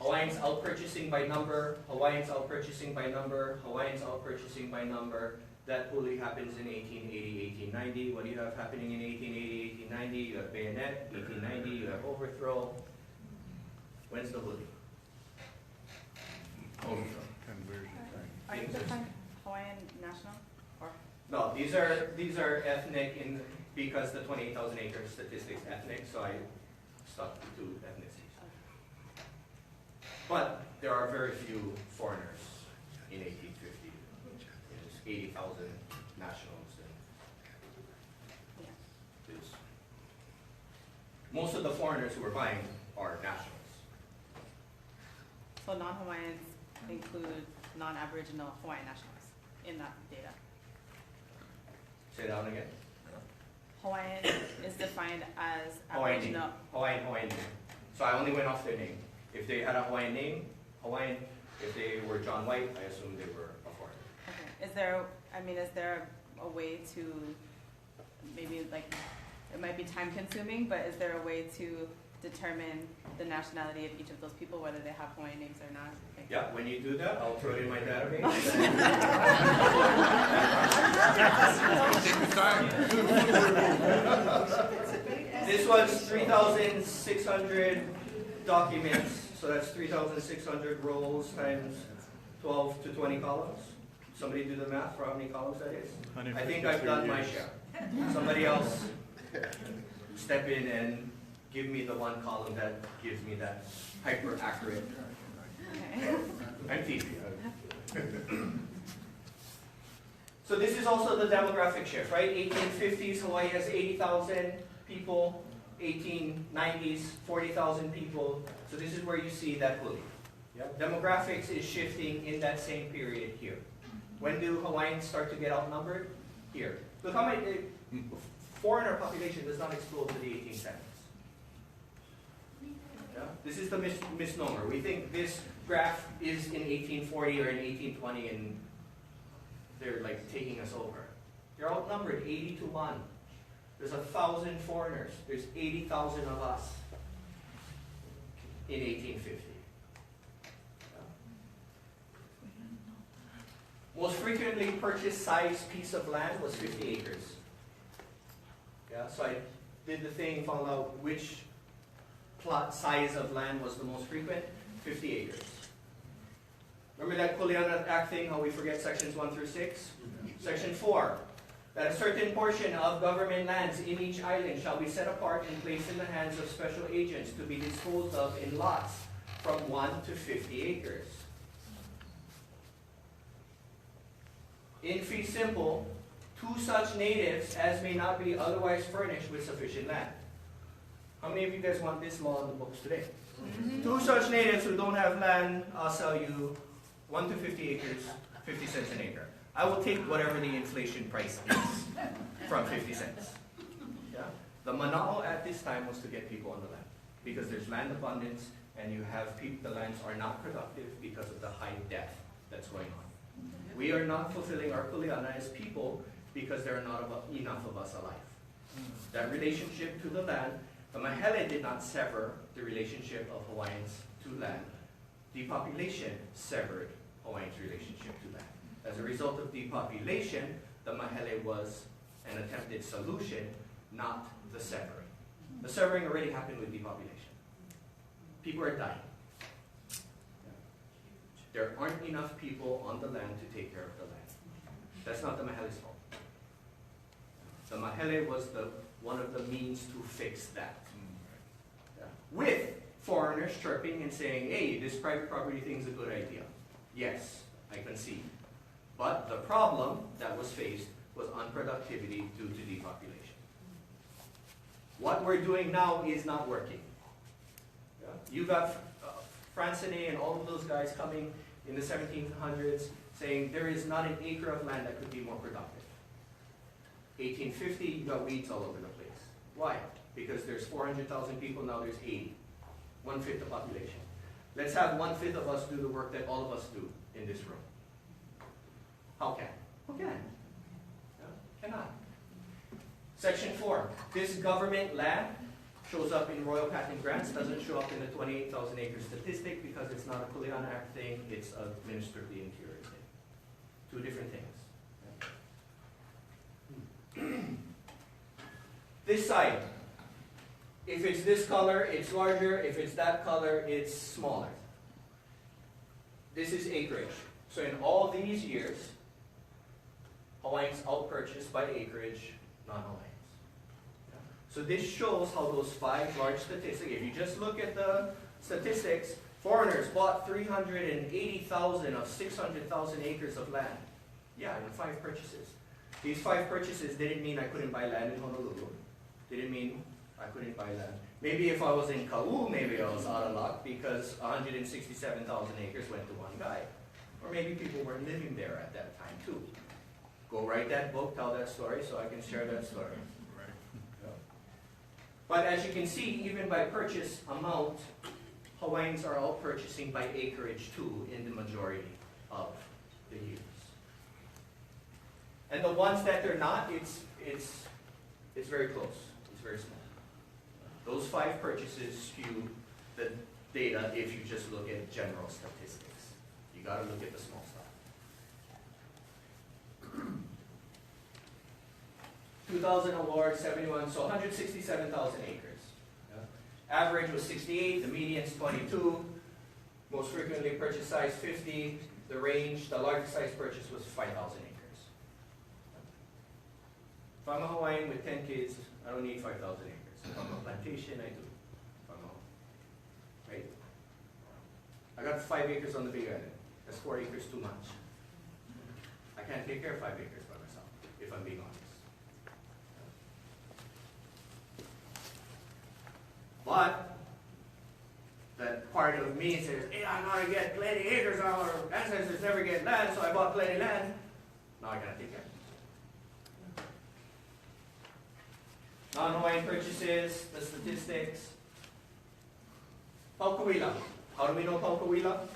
Hawaiians out purchasing by number. Hawaiians out purchasing by number. Hawaiians out purchasing by number. That fully happens in 1880, 1890. What do you have happening in 1880, 1890? You have bayonet. 1890, you have overthrow. When's the hoodie? Overthrow. Are you defining Hawaiian national? Or? No, these are ethnic because the 28,000 acre statistics ethnic, so I stuck to ethnicities. But there are very few foreigners in 1850. There's 80,000 nationals, and there's most of the foreigners who are buying are nationals. So non-Hawaiians include non-Aboriginal Hawaiian nationals in that data. Say that one again. Hawaiian is defined as Hawaiian name. Aboriginal. Hawaiian name. So I only went off their name. If they had a Hawaiian name, Hawaiian. If they were John White, I assumed they were a foreigner. Okay. Is there a way to maybe, like, it might be time consuming, but is there a way to determine the nationality of each of those people, whether they have Hawaiian names or not? Okay. Yeah, when you do that, I'll throw it in my database. This was 3,600 documents, so that's 3,600 rows times 12 to 20 columns. Somebody do the math for how many columns that is? I think I've done my share. Somebody else step in and give me the one column that gives me that hyper accurate. I'm teasing. So this is also the demographic shift, right? 1850s, Hawaii has 80,000 people. 1890s, 40,000 people. So this is where you see that bully. Yep. Demographics is shifting in that same period here. When do Hawaiians start to get outnumbered? Here. Look how many foreigner population does not explode to the 1870s. Yeah? This is the misnomer. We think this graph is in 1840 or in 1820 and they're like taking us over. They're outnumbered 80 to 1. There's 1,000 foreigners. There's 80,000 of us in 1850. Most frequently purchased size piece of land was 50 acres. Yeah, so I did the thing, found out which plot size of land was the most frequent. 50 acres. Remember that Kuleana Act thing, how we forget sections 1 through 6? Section 4, that a certain portion of government lands in each island shall be set apart and placed in the hands of special agents to be disposed of in lots from 1 to 50 acres. In fee simple, to such natives as may not be otherwise furnished with sufficient land. How many of you guys want this law in the books today? To such natives who don't have land, I'll sell you 1 to 50 acres, 50 cents an acre. I will take whatever the inflation price is from 50 cents. Yeah? The manao at this time was to get people on the land because there's land abundance and you have people, the lands are not productive because of the high debt that's going on. We are not fulfilling our kuleana as people because there are not enough of us alive. That relationship to the land, the Maile did not sever the relationship of Hawaiians to land. Depopulation severed Hawaiians' relationship to land. As a result of depopulation, the Maile was an attempted solution, not the severing. The severing already happened with depopulation. People are dying. There aren't enough people on the land to take care of the land. That's not the Mahele's fault. The Maile was one of the means to fix that. Yeah. With foreigners chirping and saying, hey, this private property thing is a good idea. Yes, I concede. But the problem that was faced was unproductivity due to depopulation. What we're doing now is not working. Yeah? You got Francine and all of those guys coming in the 1700s saying there is not an acre of land that could be more productive. 1850, you got weeds all over the place. Why? Because there's 400,000 people, now there's 80. 1/5 the population. Let's have 1/5 of us do the work that all of us do in this room. How can? Who can? Yeah, cannot. Section 4. This government land shows up in Royal Patent Grants, doesn't show up in the 28,000 acre statistic because it's not a Kuleana Act thing, it's a Minister of the Interior thing. Two different things. This side, if it's this color, it's larger. If it's that color, it's smaller. This is acreage. So in all these years, Hawaiians outpurchased by acreage non-Hawaiians. So this shows how those 5 large statistics, if you just look at the statistics, foreigners bought 380,000 of 600,000 acres of land. Yeah, in 5 purchases. These 5 purchases didn't mean I couldn't buy land in Honolulu. Didn't mean I couldn't buy land. Maybe if I was in Kau, maybe I was out of luck because 167,000 acres went to one guy. Or maybe people weren't living there at that time too. Go write that book, tell that story so I can share that story. Yeah. But as you can see, even by purchase amount, Hawaiians are out purchasing by acreage too in the majority of the years. And the ones that they're not, it's very close. It's very small. Those 5 purchases skew the data if you just look at general statistics. You got to look at the small stuff. 2,000 awards, 71, so 167,000 acres. Yeah. Average was 68, the median's 22. Most frequently purchased size 50. The range, the largest size purchase was 5,000 acres. If I'm a Hawaiian with 10 kids, I don't need 5,000 acres. If I'm a plantation, I do. If I'm a, right? I got 5 acres on the Big Island. That's 4 acres too much. I can't take care of 5 acres by myself, if I'm being honest. But that part of me says, hey, I gotta get plenty acres. Our ancestors never get land, so I bought plenty land. Now I gotta take care. Non-Hawaiian purchases, the statistics. Paukawila. How do we know Paukawila?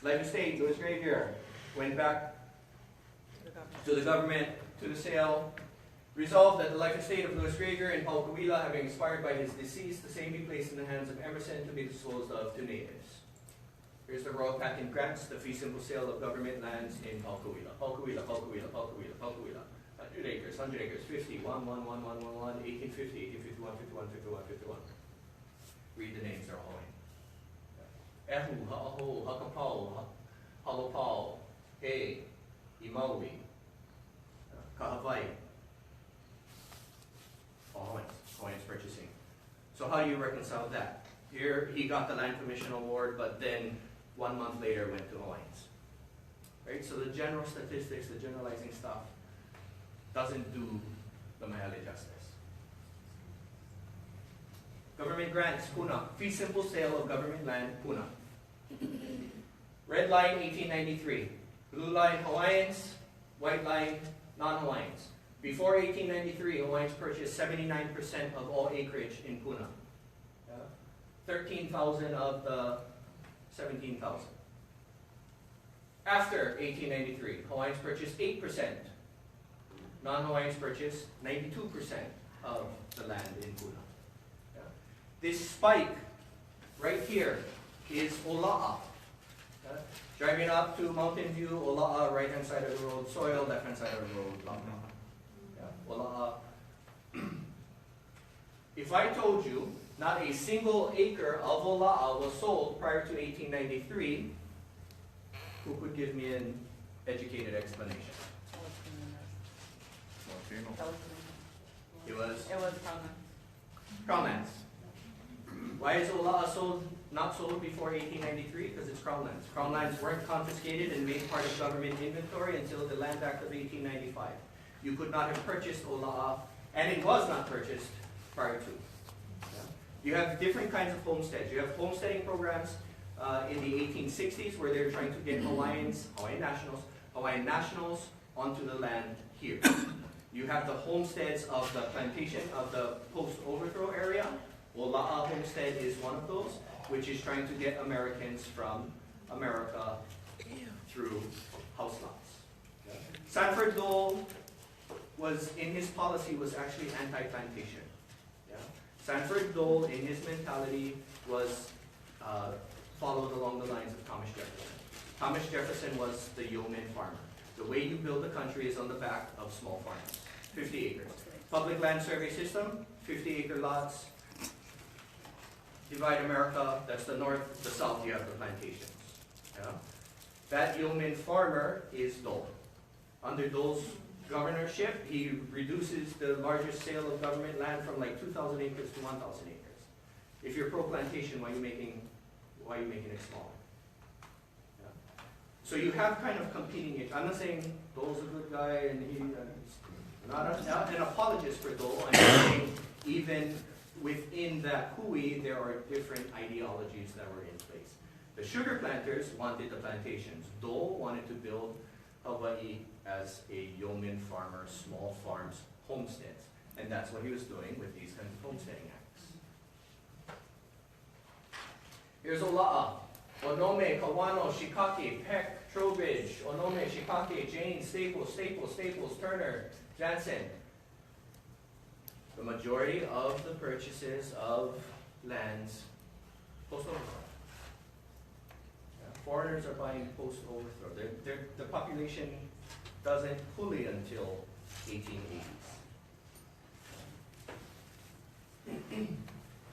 Life estate, Louis Graveyard. Went back to the government, to the sale. Resolved that the life estate of Louis Graveyard in Paukawila, having expired by his decease, the same be placed in the hands of Emerson to be disposed of to natives. Here's the Royal Patent Grants, the fee simple sale of government lands in Paukawila. Paukawila, Paukawila, Paukawila, Paukawila. 100 acres, 100 acres, 50, 1, 1, 1, 1, 1, 1, 1850, 1851, 51, 51, 51. Read the names, they're all in. Ehu, Ha'aho, Hakapau, Halopau, He, Imaui, Kahavai, all Hawaiians purchasing. So how do you reconcile that? Here he got the Land Commission Award, but then 1 month later went to Hawaiians. Right? So the general statistics, the generalizing stuff, doesn't do the Maile justice. Government grants, puna. Fee simple sale of government land, puna. Red line, 1893. Blue line, Hawaiians. White line, non-Hawaiians. Before 1893, Hawaiians purchased 79% of all acreage in Puna. 13,000 of the 17,000. After 1893, Hawaiians purchased 8%. Non-Hawaiians purchased 92% of the land in Puna. This spike right here is Ola'a. Driving up to Mountain View, Ola'a, right-hand side of the road, soil, left-hand side of the road, blah, blah. Ola'a. If I told you not a single acre of Ola'a was sold prior to 1893, who could give me an educated explanation? It was Crown lands. Why is Ola'a not sold before 1893? Because it's Crown lands. Crown lands weren't confiscated and made part of government inventory until the Land Act of 1895. You could not have purchased Ola'a, and it was not purchased prior to. You have different kinds of homesteads. You have homesteading programs in the 1860s where they're trying to get Hawaiian nationals onto the land here. You have the homesteads of the plantation of the post-overthrow area. Ola'a homestead is one of those, which is trying to get Americans from America through house lots. Sanford Dole was, in his policy, was actually anti-plantation. Sanford Dole, in his mentality, was followed along the lines of Thomas Jefferson. Thomas Jefferson was the yeoman farmer. The way you build a country is on the back of small farms, 50 acres. Public land survey system, 50-acre lots. Divide America, that's the north, the south, you have the plantations. That yeoman farmer is Dole. Under Dole's governorship, he reduces the largest sale of government land from like 2,000 acres to 1,000 acres. If you're pro-plantation, why are you making it smaller? So you have kind of competing. I'm not saying Dole's a good guy and he's not an apologist for Dole. I'm saying even within that hui, there are different ideologies that were in place. The sugar planters wanted the plantations. Dole wanted to build Hawaii as a yeoman farmer, small farms, homesteads. And that's what he was doing with these kinds of homesteading acts. Here's Ola'a. Onome, Kawano, Shikake, Peck, Trowbridge, Onome, Shikake, Jane, Staples, Turner, Jansen. The majority of the purchases of lands post-overthrow. Foreigners are buying post-overthrow. The population doesn't fully until 1880s.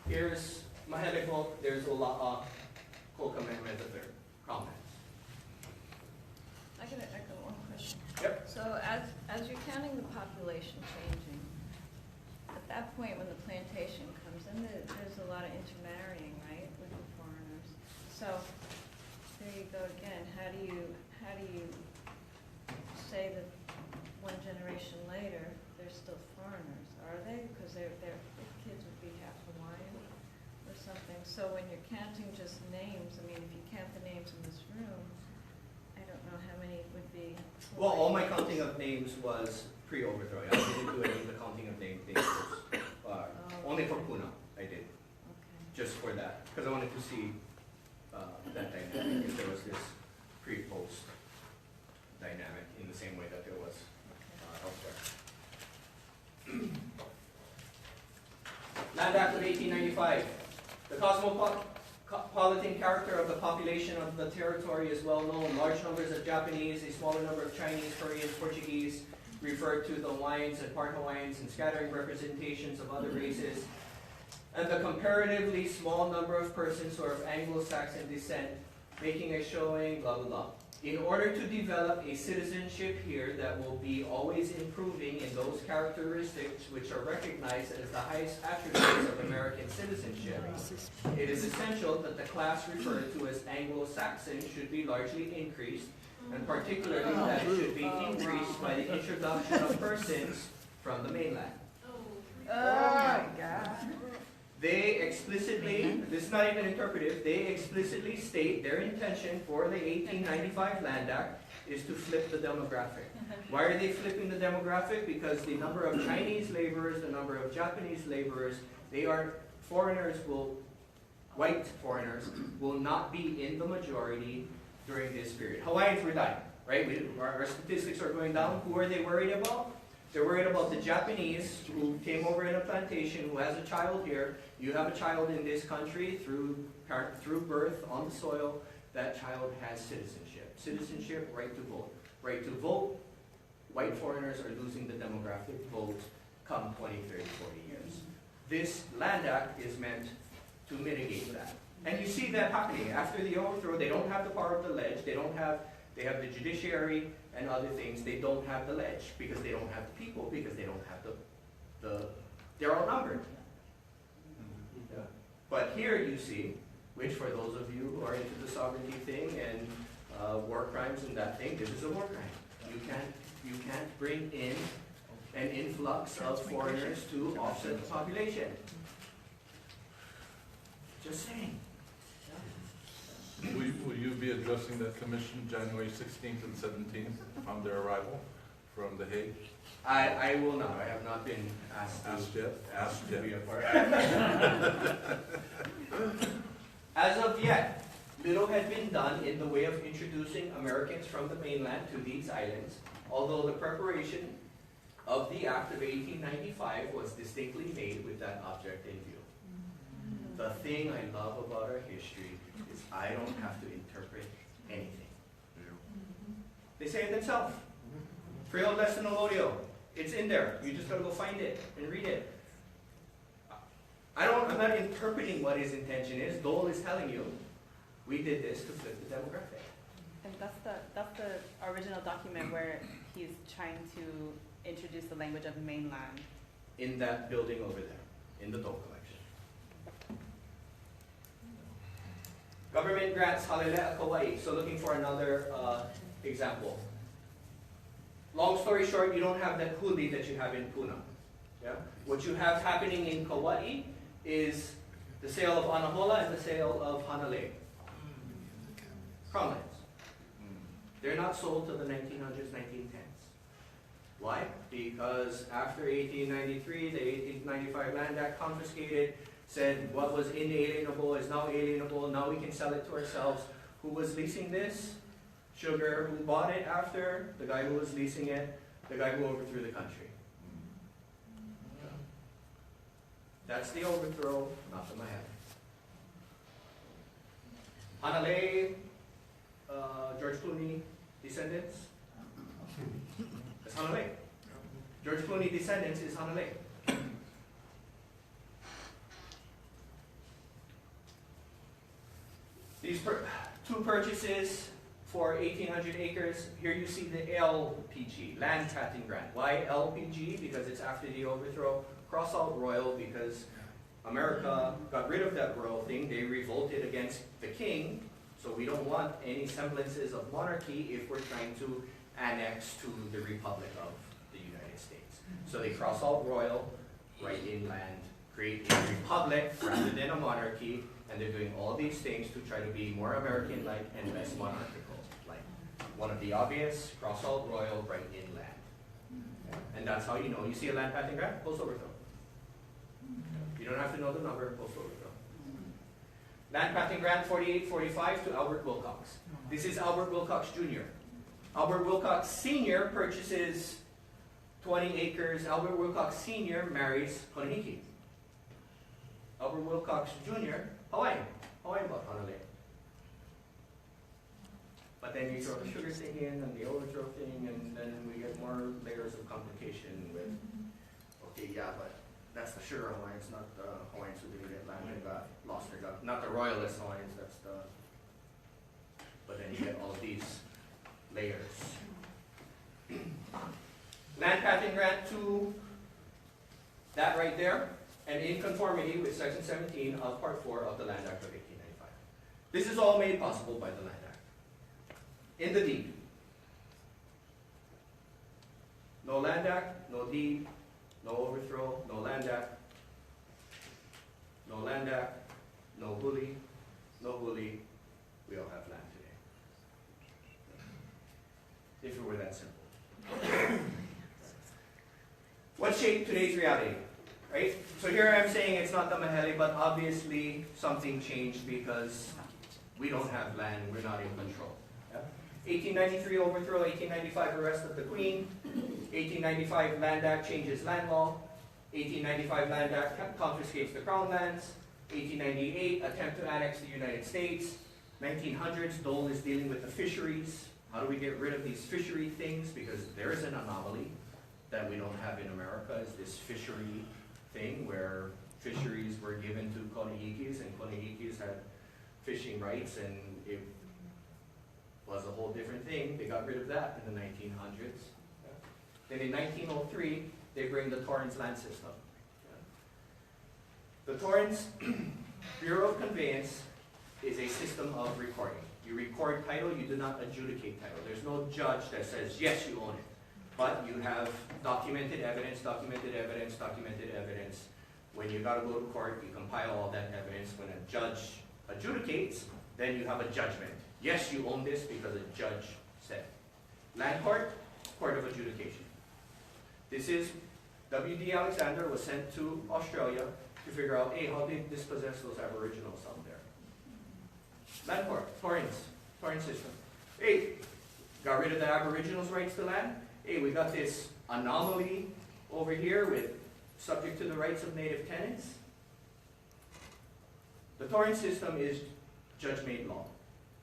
Here's Maheleko, there's Ola'a, Kokamehmed III, comments. I can echo one question. Yep. So as you're counting the population changing, at that point when the plantation comes in, there's a lot of intermarrying, right, with the foreigners. So there you go again. How do you say that one generation later they're still foreigners? Are they? Because their kids would be half Hawaiian or something. So when you're counting just names, I mean, if you count the names in this room, I don't know how many would be Hawaiian. Well, all my counting of names was pre-overthrow. I didn't do any of the counting of names. Only for Puna, I did. Okay. Just for that, because I wanted to see that dynamic, if there was this pre-post dynamic in the same way that there was elsewhere. Land Act of 1895. The cosmopolitan character of the population of the territory is well known. Large numbers of Japanese, a smaller number of Chinese, Koreans, Portuguese, referred to the Hawaiians and part Hawaiians, and scattering representations of other races, and the comparatively small number of persons who are of Anglo-Saxon descent, making a showing, blah, blah, blah. In order to develop a citizenship here that will be always improving in those characteristics which are recognized as the highest attributes of American citizenship, it is essential that the class referred to as Anglo-Saxon should be largely increased, and particularly that it should be increased by the introduction of persons from the mainland. Oh my God. They explicitly, this is not even interpretive, they explicitly state their intention for the 1895 Land Act is to flip the demographic. Why are they flipping the demographic? Because the number of Chinese laborers, the number of Japanese laborers, white foreigners will not be in the majority during this period. Hawaiians were dying, right? Our statistics are going down. Who are they worried about? They're worried about the Japanese who came over in a plantation, who has a child here. You have a child in this country through birth on the soil. That child has citizenship. Citizenship, right to vote. Right to vote, white foreigners are losing the demographic vote come 20, 30, 40 years. This Land Act is meant to mitigate that. And you see that happening. After the overthrow, they don't have the power of the ledge. They have the judiciary and other things. They don't have the ledge because they don't have the people, because they don't have they're outnumbered. Yeah. But here you see, which for those of you who are into the sovereignty thing and war crimes and that thing, this is a war crime. You can't bring in an influx of foreigners to offset the population. Just saying. Will you be addressing that commission January 16th and 17th on their arrival from The Hague? I will not. I have not been asked Asked to be a yet. part. As of yet, little had been done in the way of introducing Americans from the mainland to these islands, although the preparation of the Act of 1895 was distinctly made with that object in view. The thing I love about our history is I don't have to interpret anything. They say it themselves. Frio Lessonolodio. It's in there. You just gotta go find it and read it. I'm not interpreting what his intention is. Dole is telling you, we did this to flip the demographic. And that's the original document where he's trying to introduce the language of mainland. In that building over there, in the Dole collection. Government grants Halilea Kauai. So looking for another example. Long story short, you don't have that huli that you have in Puna. Yeah? What you have happening in Kauai is the sale of Anahola and the sale of Hanalei. Crown lands. They're not sold till the 1900s, 1910s. Why? Because after 1893, the 1895 Land Act confiscated, said what was inalienable is now alienable, now we can sell it to ourselves. Who was leasing this? Sugar. Who bought it after? The guy who was leasing it, the guy who overthrew the country. That's the overthrow, not the Maile. Hanalei, George Clooney descendants. That's Hanalei. George Clooney descendants is Hanalei. These two purchases for 1,800 acres. Here you see the LPG, Land Patting Grant. Why LPG? Because it's after the overthrow. Cross out royal because America got rid of that royal thing. They revolted against the king. So we don't want any semblances of monarchy if we're trying to annex to the Republic of the United States. So they cross out royal, write inland, create a republic rather than a monarchy, and they're doing all these things to try to be more American-like and less monarchical. Like one of the obvious, cross out royal, write inland. And that's how you know. You see a land patting grant, post overthrow. You don't have to know the number, post overthrow. Land patting grant 4845 to Albert Wilcox. This is Albert Wilcox Jr. Albert Wilcox Sr. purchases 20 acres. Albert Wilcox Sr. marries Konihiki. Albert Wilcox Jr., Hawaiian about Hanalei. But then you throw the sugar thing in and the overthrow thing, and then we get more layers of complication with, okay, yeah, but that's the sugar Hawaiians, not the Hawaiians who didn't get land and got lost their gun. Not the royalist Hawaiians, but then you get all of these consent to that right there, and in conformity with Section 17 of Part 4 of the Land Act of 1895. This is all made possible by the Land Act. In the deed. No Land Act, no deed, no overthrow, no Land Act, no Land Act, no bully, no bully, we all have land today. If it were that simple. What shaped today's reality? Right? So here I'm saying it's not the Maile, but obviously something changed because we don't have land, we're not in control. Yeah? 1893 overthrow, 1895 arrest of the Queen, 1895 Land Act changes land law, 1895 Land Act confiscates the Crown lands, 1898 attempt to annex the United States, 1900s Dole is dealing with the fisheries. How do we get rid of these fishery things? Because there is an anomaly that we don't have in America, is this fishery thing where fisheries were given to Konahikis and Konahikis had fishing rights, and it was a whole different thing. They got rid of that in the 1900s. Then in 1903, they bring the Torrens land system. The Torrens Bureau of Conveyance is a system of recording. You record title, you do not adjudicate title. There's no judge that says, yes, you own it. But you have documented evidence, documented evidence, documented evidence. When you gotta go to court, you compile all that evidence. When a judge adjudicates, then you have a judgment. Yes, you own this because a judge said. Land court, court of adjudication. This is, W.D. Alexander was sent to Australia to figure out, hey, how did they dispossess those Aboriginals down there? Land court, Torrens system. Hey, got rid of the Aboriginals' rights to land. Hey, we got this anomaly over here with subject to the rights of native tenants. The Torrens system is judge-made law.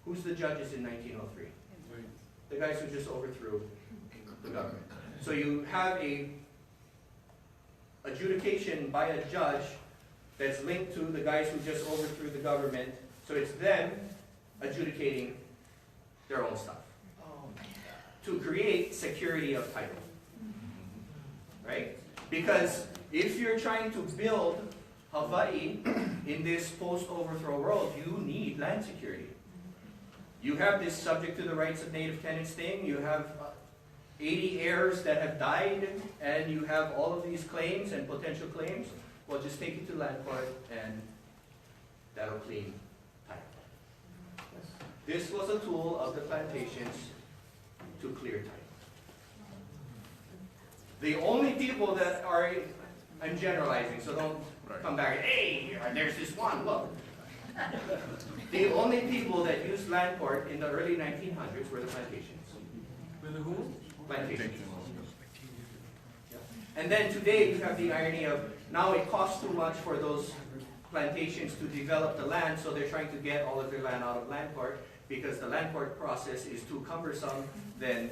Who's the judges in 1903? The guys who just overthrew the government. So you have a adjudication by a judge that's linked to the guys who just overthrew the government. So it's them adjudicating their own stuff to create security of title, right? Because if you're trying to build Hawaii in this post-overthrow world, you need land security. You have this subject to the rights of native tenants thing, you have 80 heirs that have died, and you have all of these claims and potential claims. Well, just take it to land court and that'll clean title. This was a tool of the plantations to clear title. The only people that are, I'm generalizing, so don't come back, hey, there's this one, look. The only people that used land court in the early 1900s were the plantations. With the who? Plantations. Yeah. And then today you have the irony of, now it costs too much for those plantations to develop the land, so they're trying to get all of their land out of land court, because the land court process is too cumbersome than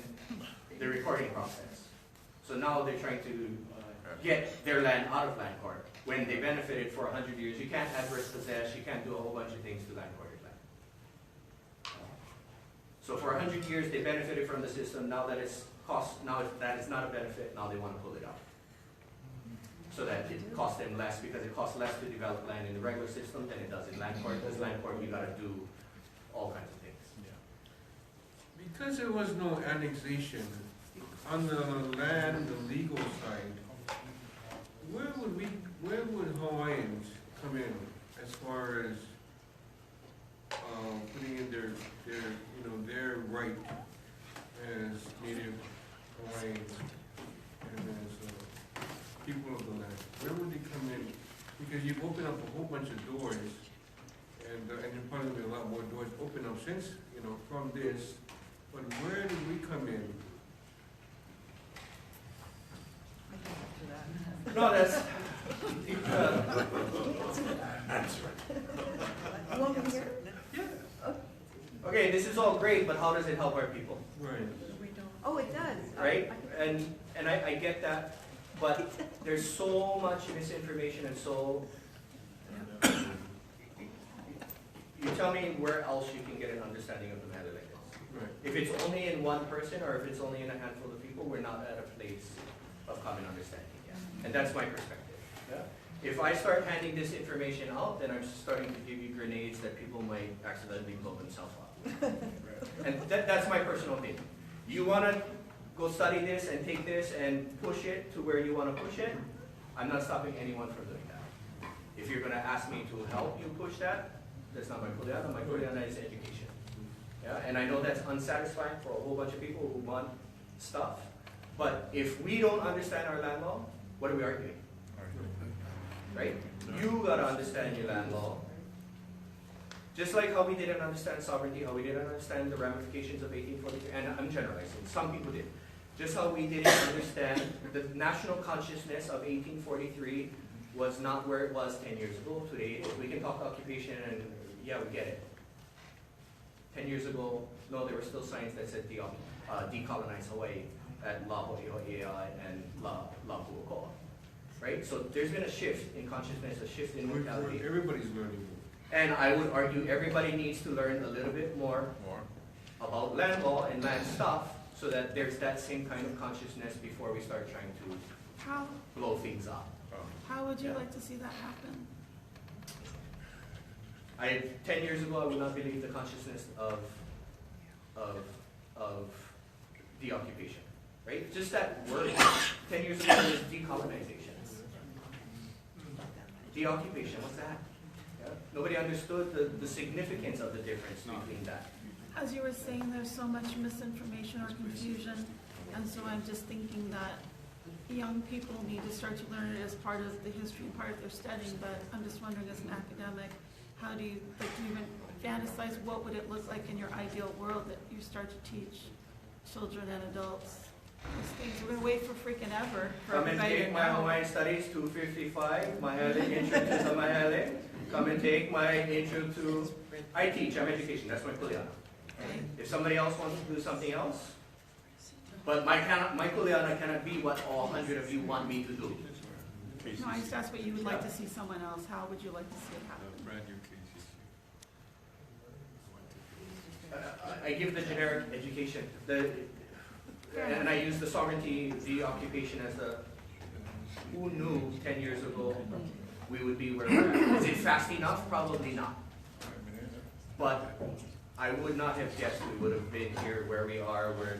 the recording process. So now they're trying to get their land out of land court. When they benefited for 100 years, you can't adverse possess, you can't do a whole bunch of things to land courted land. So for 100 years they benefited from the system. Now that it's that is not a benefit, now they want to pull it out. So that it costs them less, because it costs less to develop land in the regular system than it does in land court. Because land court, you got to do all kinds of things. Yeah. Because there was no annexation on the land, the legal side, where would Hawaiians come in as far as putting in their right as native Hawaiians and as people of the land? Where would they come in? Because you've opened up a whole bunch of doors, and there's probably going to be a lot more doors open up since, from this. But where do we come in? No, that's... Okay, this is all great, but how does it help our people? Right. Oh, it does. Right? And I get that, but there's so much misinformation and so... You tell me where else you can get an understanding of the matter like this. Right. If it's only in one person or if it's only in a handful of people, we're not at a place of common understanding, yeah. And that's my perspective, yeah. If I start handing this information out, then I'm starting to give you grenades that people might accidentally blow themselves up. And that's my personal opinion. You wanna go study this and take this and push it to where you wanna push it, I'm not stopping anyone from doing that. If you're gonna ask me to help you push that, that's not my kuleana. My kuleana is education. Yeah, and I know that's unsatisfying for a whole bunch of people who want stuff. But if we don't understand our land law, what are we arguing? Right? You gotta understand your land law. Just like how we didn't understand sovereignty, how we didn't understand the ramifications of 1843, and I'm generalizing, some people did. Just how we didn't understand the national consciousness of 1843 was not where it was 10 years ago. Today, we can talk occupation and yeah, we get it. 10 years ago, no, there were still signs that said decolonize Hawaii at La Ho'iho'ea and La Pu'uko'a. Right? So there's been a shift in consciousness, a shift in mentality. Everybody's learning. And I would argue everybody needs to learn a little bit more about land law and land stuff so that there's that same kind of consciousness before we start trying to blow things up. How would you like to see that happen? 10 years ago, I would not believe the consciousness of the occupation, right? Just that word. 10 years ago was decolonization. Deoccupation, what's that? Yeah. Nobody understood the significance of the difference between that. As you were saying, there's so much misinformation or confusion, and so I'm just thinking that young people need to start to learn it as part of the history and part of their studying, but I'm just wondering as an academic, how do you, do you even fantasize what would it look like in your ideal world that you start to teach children and adults these things? We're gonna wait for freaking ever for Come and everybody to take my know. Hawaiian Studies 255, Maile, Intro to Maile. Come and take my intro to, I teach, I'm education, that's my kuleana. If somebody else wants to do something else, but my kuleana cannot be what all 100 of you want me to do. No, I just asked what you would like to see someone else. How would you like to see it happen? I give the generic education, and I use the sovereignty, the occupation as the, who knew 10 years ago we would be where we're at? Is it fast enough? Probably not. But I would not have guessed we would have been here where we are, where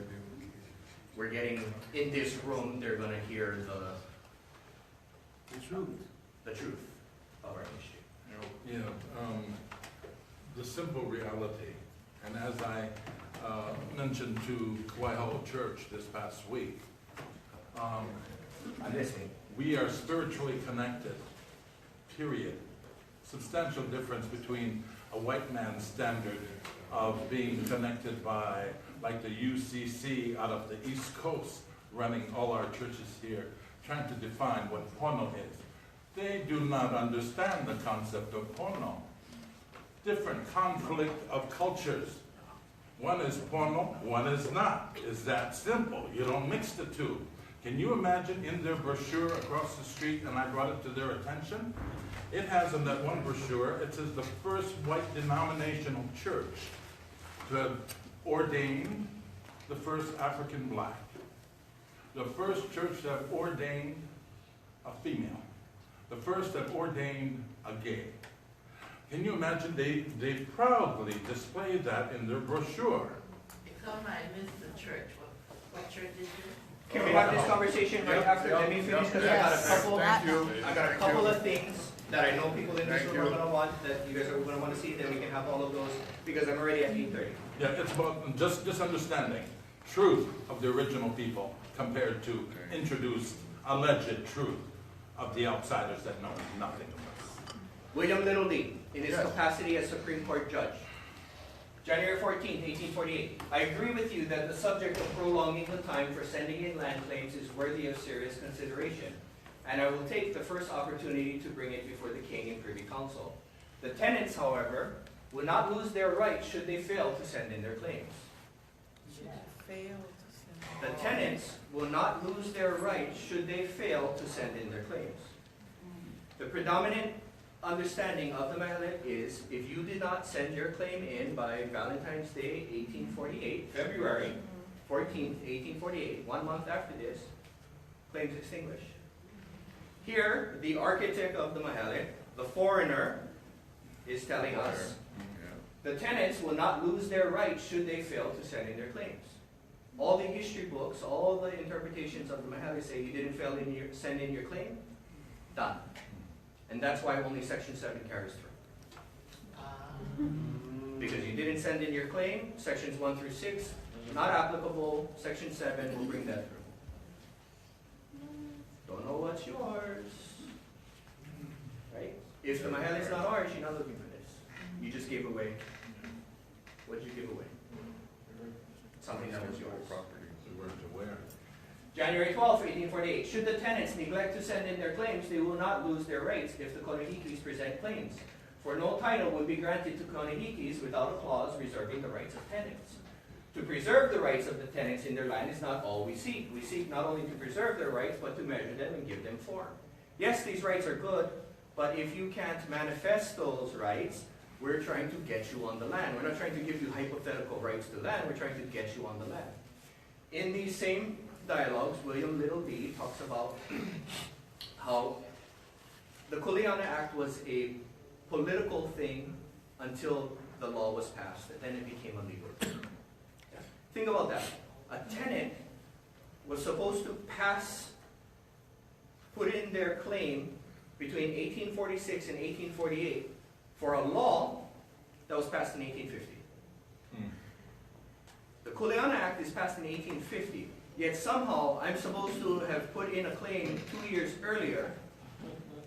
we're getting, in this room, they're gonna hear the truth of our history. You know, the simple reality, and as I mentioned to Kawaihaʻo Church this past week, I'm listening. we are spiritually connected, period. Substantial difference between a white man's standard of being connected by, like the UCC out of the East Coast, running all our churches here, trying to define what pono is. They do not understand the concept of pono. Different conflict of cultures. One is pono, one is not. It's that simple. You don't mix the two. Can you imagine in their brochure across the street, and I brought it to their attention, it has in that one brochure, it says the first white denominational church to have ordained the first African black. The first church to have ordained a female. The first that ordained a gay. Can you imagine they proudly display that in their brochure? I missed the church. What church is it? Can we have this conversation right after? Let me finish because I got a couple. Thank you. I got a couple of things that I know people in this room are gonna want, that you guys are gonna want to see. Then we can have all of those because I'm already at 8:30. Yeah, it's about just understanding truth of the original people compared to introduced alleged truth of the outsiders that know nothing about it. William Little Lee, in his capacity as Supreme Court judge. January 14, 1848. I agree with you that the subject of prolonging the time for sending in land claims is worthy of serious consideration, and I will take the first opportunity to bring it before the King and Privy Council. The tenants, however, will not lose their rights should they fail to send in their claims. The tenants will not lose their rights should they fail to send in their claims. The predominant understanding of the Maile is if you did not send your claim in by Valentine's Day, 1848, February 14th, 1848, 1 month after this, claims extinguished. Here, the architect of the Maile, the foreigner, is telling us the tenants will not lose their rights should they fail to send in their claims. All the history books, all the interpretations of the Maile say you didn't send in your claim, done. And that's why only Section 7 carries through. Because you didn't send in your claim, Sections 1 through 6, not applicable, Section 7 will bring that through. Don't know what's yours. Right? If the Maile is not ours, you're not looking for this. You just gave away. What did you give away? Something that was yours. We weren't aware. January 12, 1848. Should the tenants neglect to send in their claims, they will not lose their rights if the Konehikis present claims. For no title would be granted to Konehikis without a clause reserving the rights of tenants. To preserve the rights of the tenants in their land is not all we seek. We seek not only to preserve their rights, but to measure them and give them form. Yes, these rights are good, but if you can't manifest those rights, we're trying to get you on the land. We're not trying to give you hypothetical rights to land, we're trying to get you on the land. In these same dialogues, William Little D talks about how the Kuleana Act was a political thing until the law was passed, and then it became a legal thing. Yeah. Think about that. A tenant was supposed to put in their claim between 1846 and 1848 for a law that was passed in 1850. The Kuleana Act is passed in 1850, yet somehow I'm supposed to have put in a claim 2 years earlier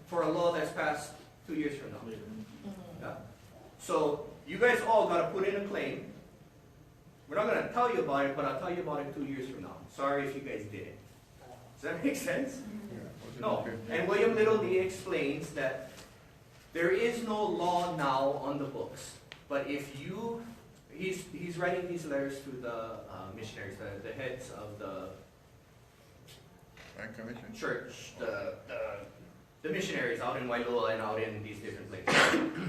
for a law that's passed 2 years from now. Yeah. So you guys all got to put in a claim. We're not going to tell you about it, but I'll tell you about it 2 years from now. Sorry if you guys didn't. Does that make sense? No. And William Little D explains that there is no law now on the books, but if you, he's writing these letters to the missionaries, the heads of the church, the missionaries out in Wailua and out in these different places.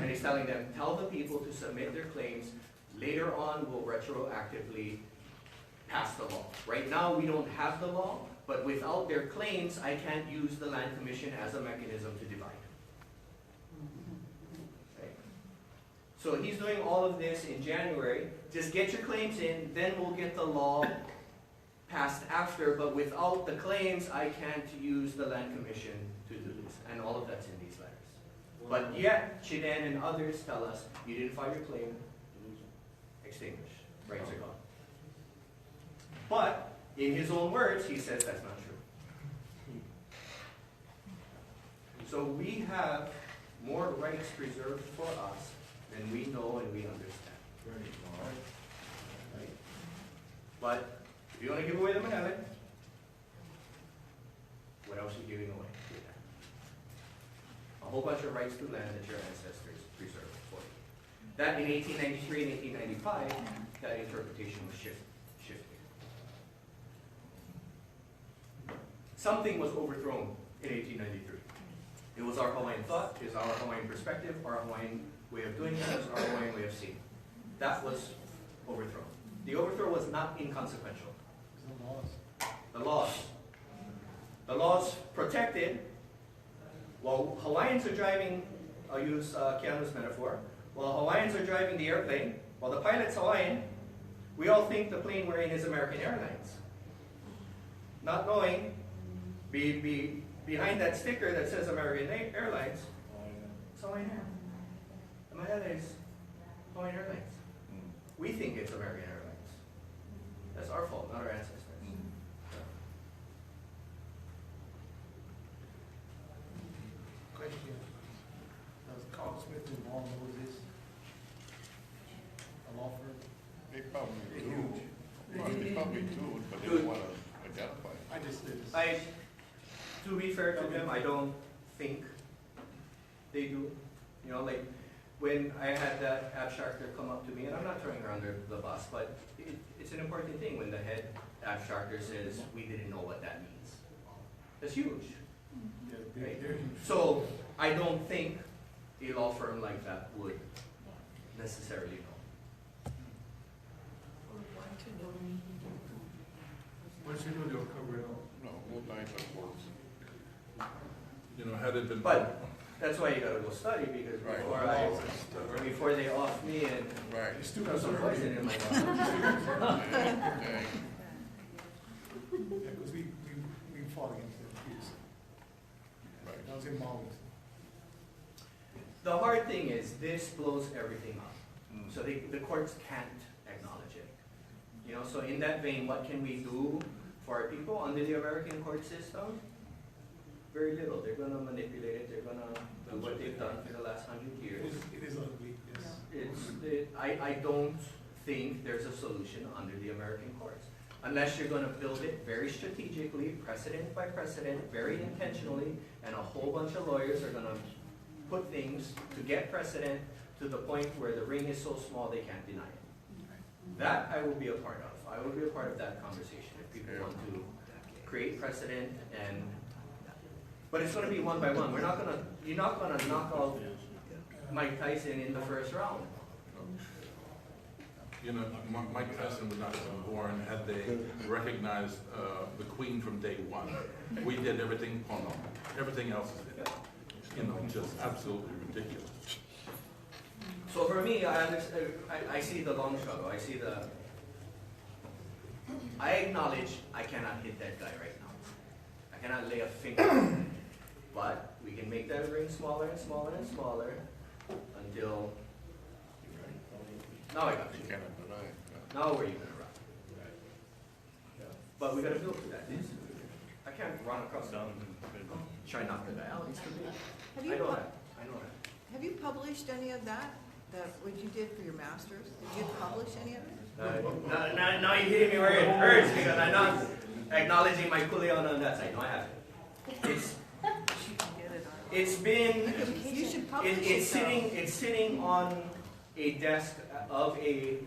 And he's telling them, tell the people to submit their claims. Later on, we'll retroactively pass the law. Right now, we don't have the law, but without their claims, I can't use the Land Commission as a mechanism to divide. Right? So he's doing all of this in January. Just get your claims in, then we'll get the law passed after, but without the claims, I can't use the Land Commission to do this. And all of that's in these letters. But yet, Chidan and others tell us, you didn't file your claim, extinguish. Rights are gone. But, in his own words, he says that's not true. So we have more rights preserved for us than we know and we understand. Right? But, if you want to give away the Maile, what else are you giving away? A whole bunch of rights to land that your ancestors preserved for you. That in 1893 and 1895, that interpretation was shifted. Something was overthrown in 1893. It was our Hawaiian thought, it was our Hawaiian perspective, our Hawaiian way of doing things, our Hawaiian way of seeing. That was overthrown. The overthrow was not inconsequential. The laws. The laws protected, while Hawaiians are driving, I'll use Keanu's metaphor, while Hawaiians are driving the airplane, while the pilot's Hawaiian, we all think the plane we're in is American Airlines. Not knowing, behind that sticker that says American Airlines, it's Hawaiian Air. The Maile is Hawaiian Airlines. We think it's American Airlines. That's our fault, not our ancestors. Question. Does Carl Smith and Long know this? A law firm? They probably do. They probably do, but they don't want to identify it. I just did this. To be fair to them, I don't think they do. You know, like when I had that abstractor come up to me, and I'm not throwing her under the bus, but it's an important thing when the head abstractor says, we didn't know what that means. That's huge. Right? So I don't think a law firm like that would necessarily know. Once you know, they'll cover it up. You know, had it been. But that's why you gotta go study, because before they off me and throw some poison in my mouth. Yeah, because we fought against it, yes. That was in Maile. The hard thing is, this blows everything up. So the courts can't acknowledge it. You know, so in that vein, what can we do for our people under the American court system? Very little. They're gonna manipulate it, they're gonna do what they've done for the last 100 years. It is ugly, yes. I don't think there's a solution under the American courts. Unless you're gonna build it very strategically, precedent by precedent, very intentionally, and a whole bunch of lawyers are gonna put things to get precedent to the point where the ring is so small they can't deny it. That I will be a part of. I will be a part of that conversation if people want to create precedent and. But it's going to be one by one. You're not going to knock out Mike Tyson in the first round. You know, Mike Tyson would not have been born had they recognized the Queen from day one. We did everything, everything else is, you know, just absolutely ridiculous. So for me, I see the long struggle. I acknowledge I cannot hit that guy right now. I cannot lay a finger on him. But we can make that ring smaller and smaller and smaller until. Now I got you. Now where are you gonna run? But we gotta build to that. I can't run across the try and knock the guy out. Have I you, know that. have you published any of that, what you did for your masters? Did you publish any of it? Now you're hitting me where it hurts because I'm not acknowledging my kuleana on that side. No, I haven't. It's been. You should publish it's sitting on a desk of a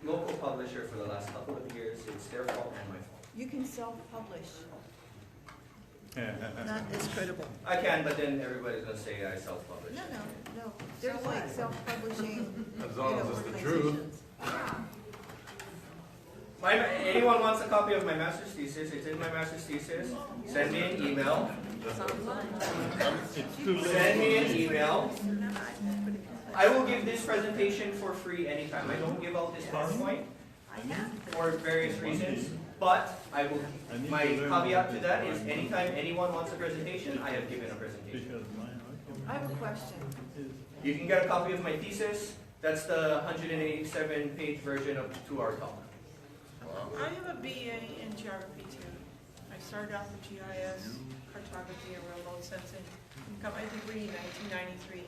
local publisher for the last couple of years. It's their fault and my fault. You can self-publish. That is credible. I can, but then everybody's gonna say I self-publish. No. There's like self-publishing, As long as it's the truth. organizations. Anyone wants a copy of my master's thesis? It's in my master's thesis. Send me an email. Send me an email. I will give this presentation for free anytime. I don't give out this PowerPoint for various reasons, but I will. My caveat to that is anytime anyone wants a presentation, I have given a presentation. I have a question. You can get a copy of my thesis. That's the 187-page version of the 2-hour talk. I have a BA in geography too. I started out with GIS, cartography, and remote sensing. Got my degree in 1993.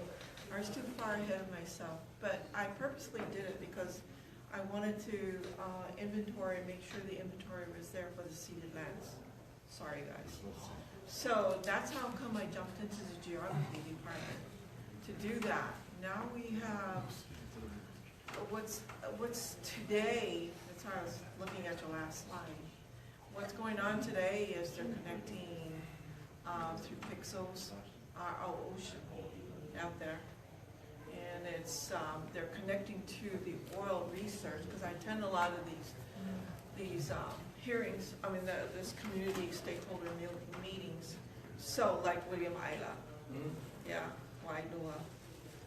I was too far ahead of myself, but I purposely did it because I wanted to inventory and make sure the inventory was there for the ceded lands. Sorry, guys. So that's how come I jumped into the geography department to do that. Now we have what's today. That's how I was looking at your last slide. What's going on today is they're connecting through pixels our ocean out there. And it's they're connecting to the oil research because I attend a lot of these hearings. I mean, this community stakeholder meetings. So like William Isla, yeah, Wailua,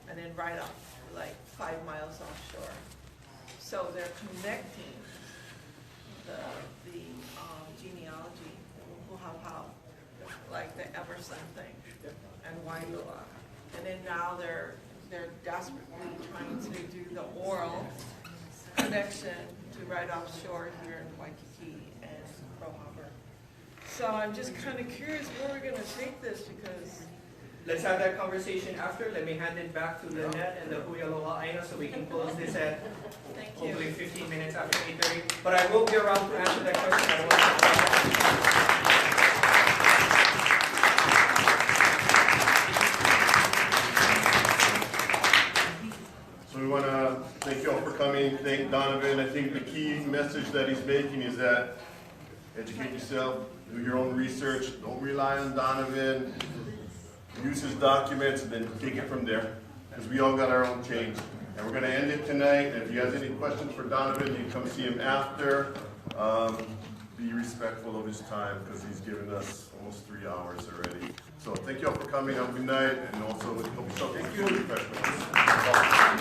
and then right up like 5 miles offshore. So they're connecting the genealogy, how like the Emerson thing, and Wailua, and then now they're desperately trying to do the oral connection to right offshore here in Waikiki and Pearl Harbor. So I'm just kind of curious where we're going to take this because. Let's have that conversation after. Let me hand it back to Lynette and the Hui Aloha Aina so we can close this at hopefully 15 minutes after 8:30. But I will be around to answer that question. So we want to thank you all for coming. Thank Donovan. I think the key message that he's making is that educate yourself, do your own research, don't rely on Donovan, use his documents, and then take it from there. Because we all got our own change. And we're going to end it tonight. And if you guys have any questions for Donovan, you can come see him after. be respectful of his time because he's given us almost 3 hours already. So thank you all for coming. Have a good night, and also hope you felt refreshments.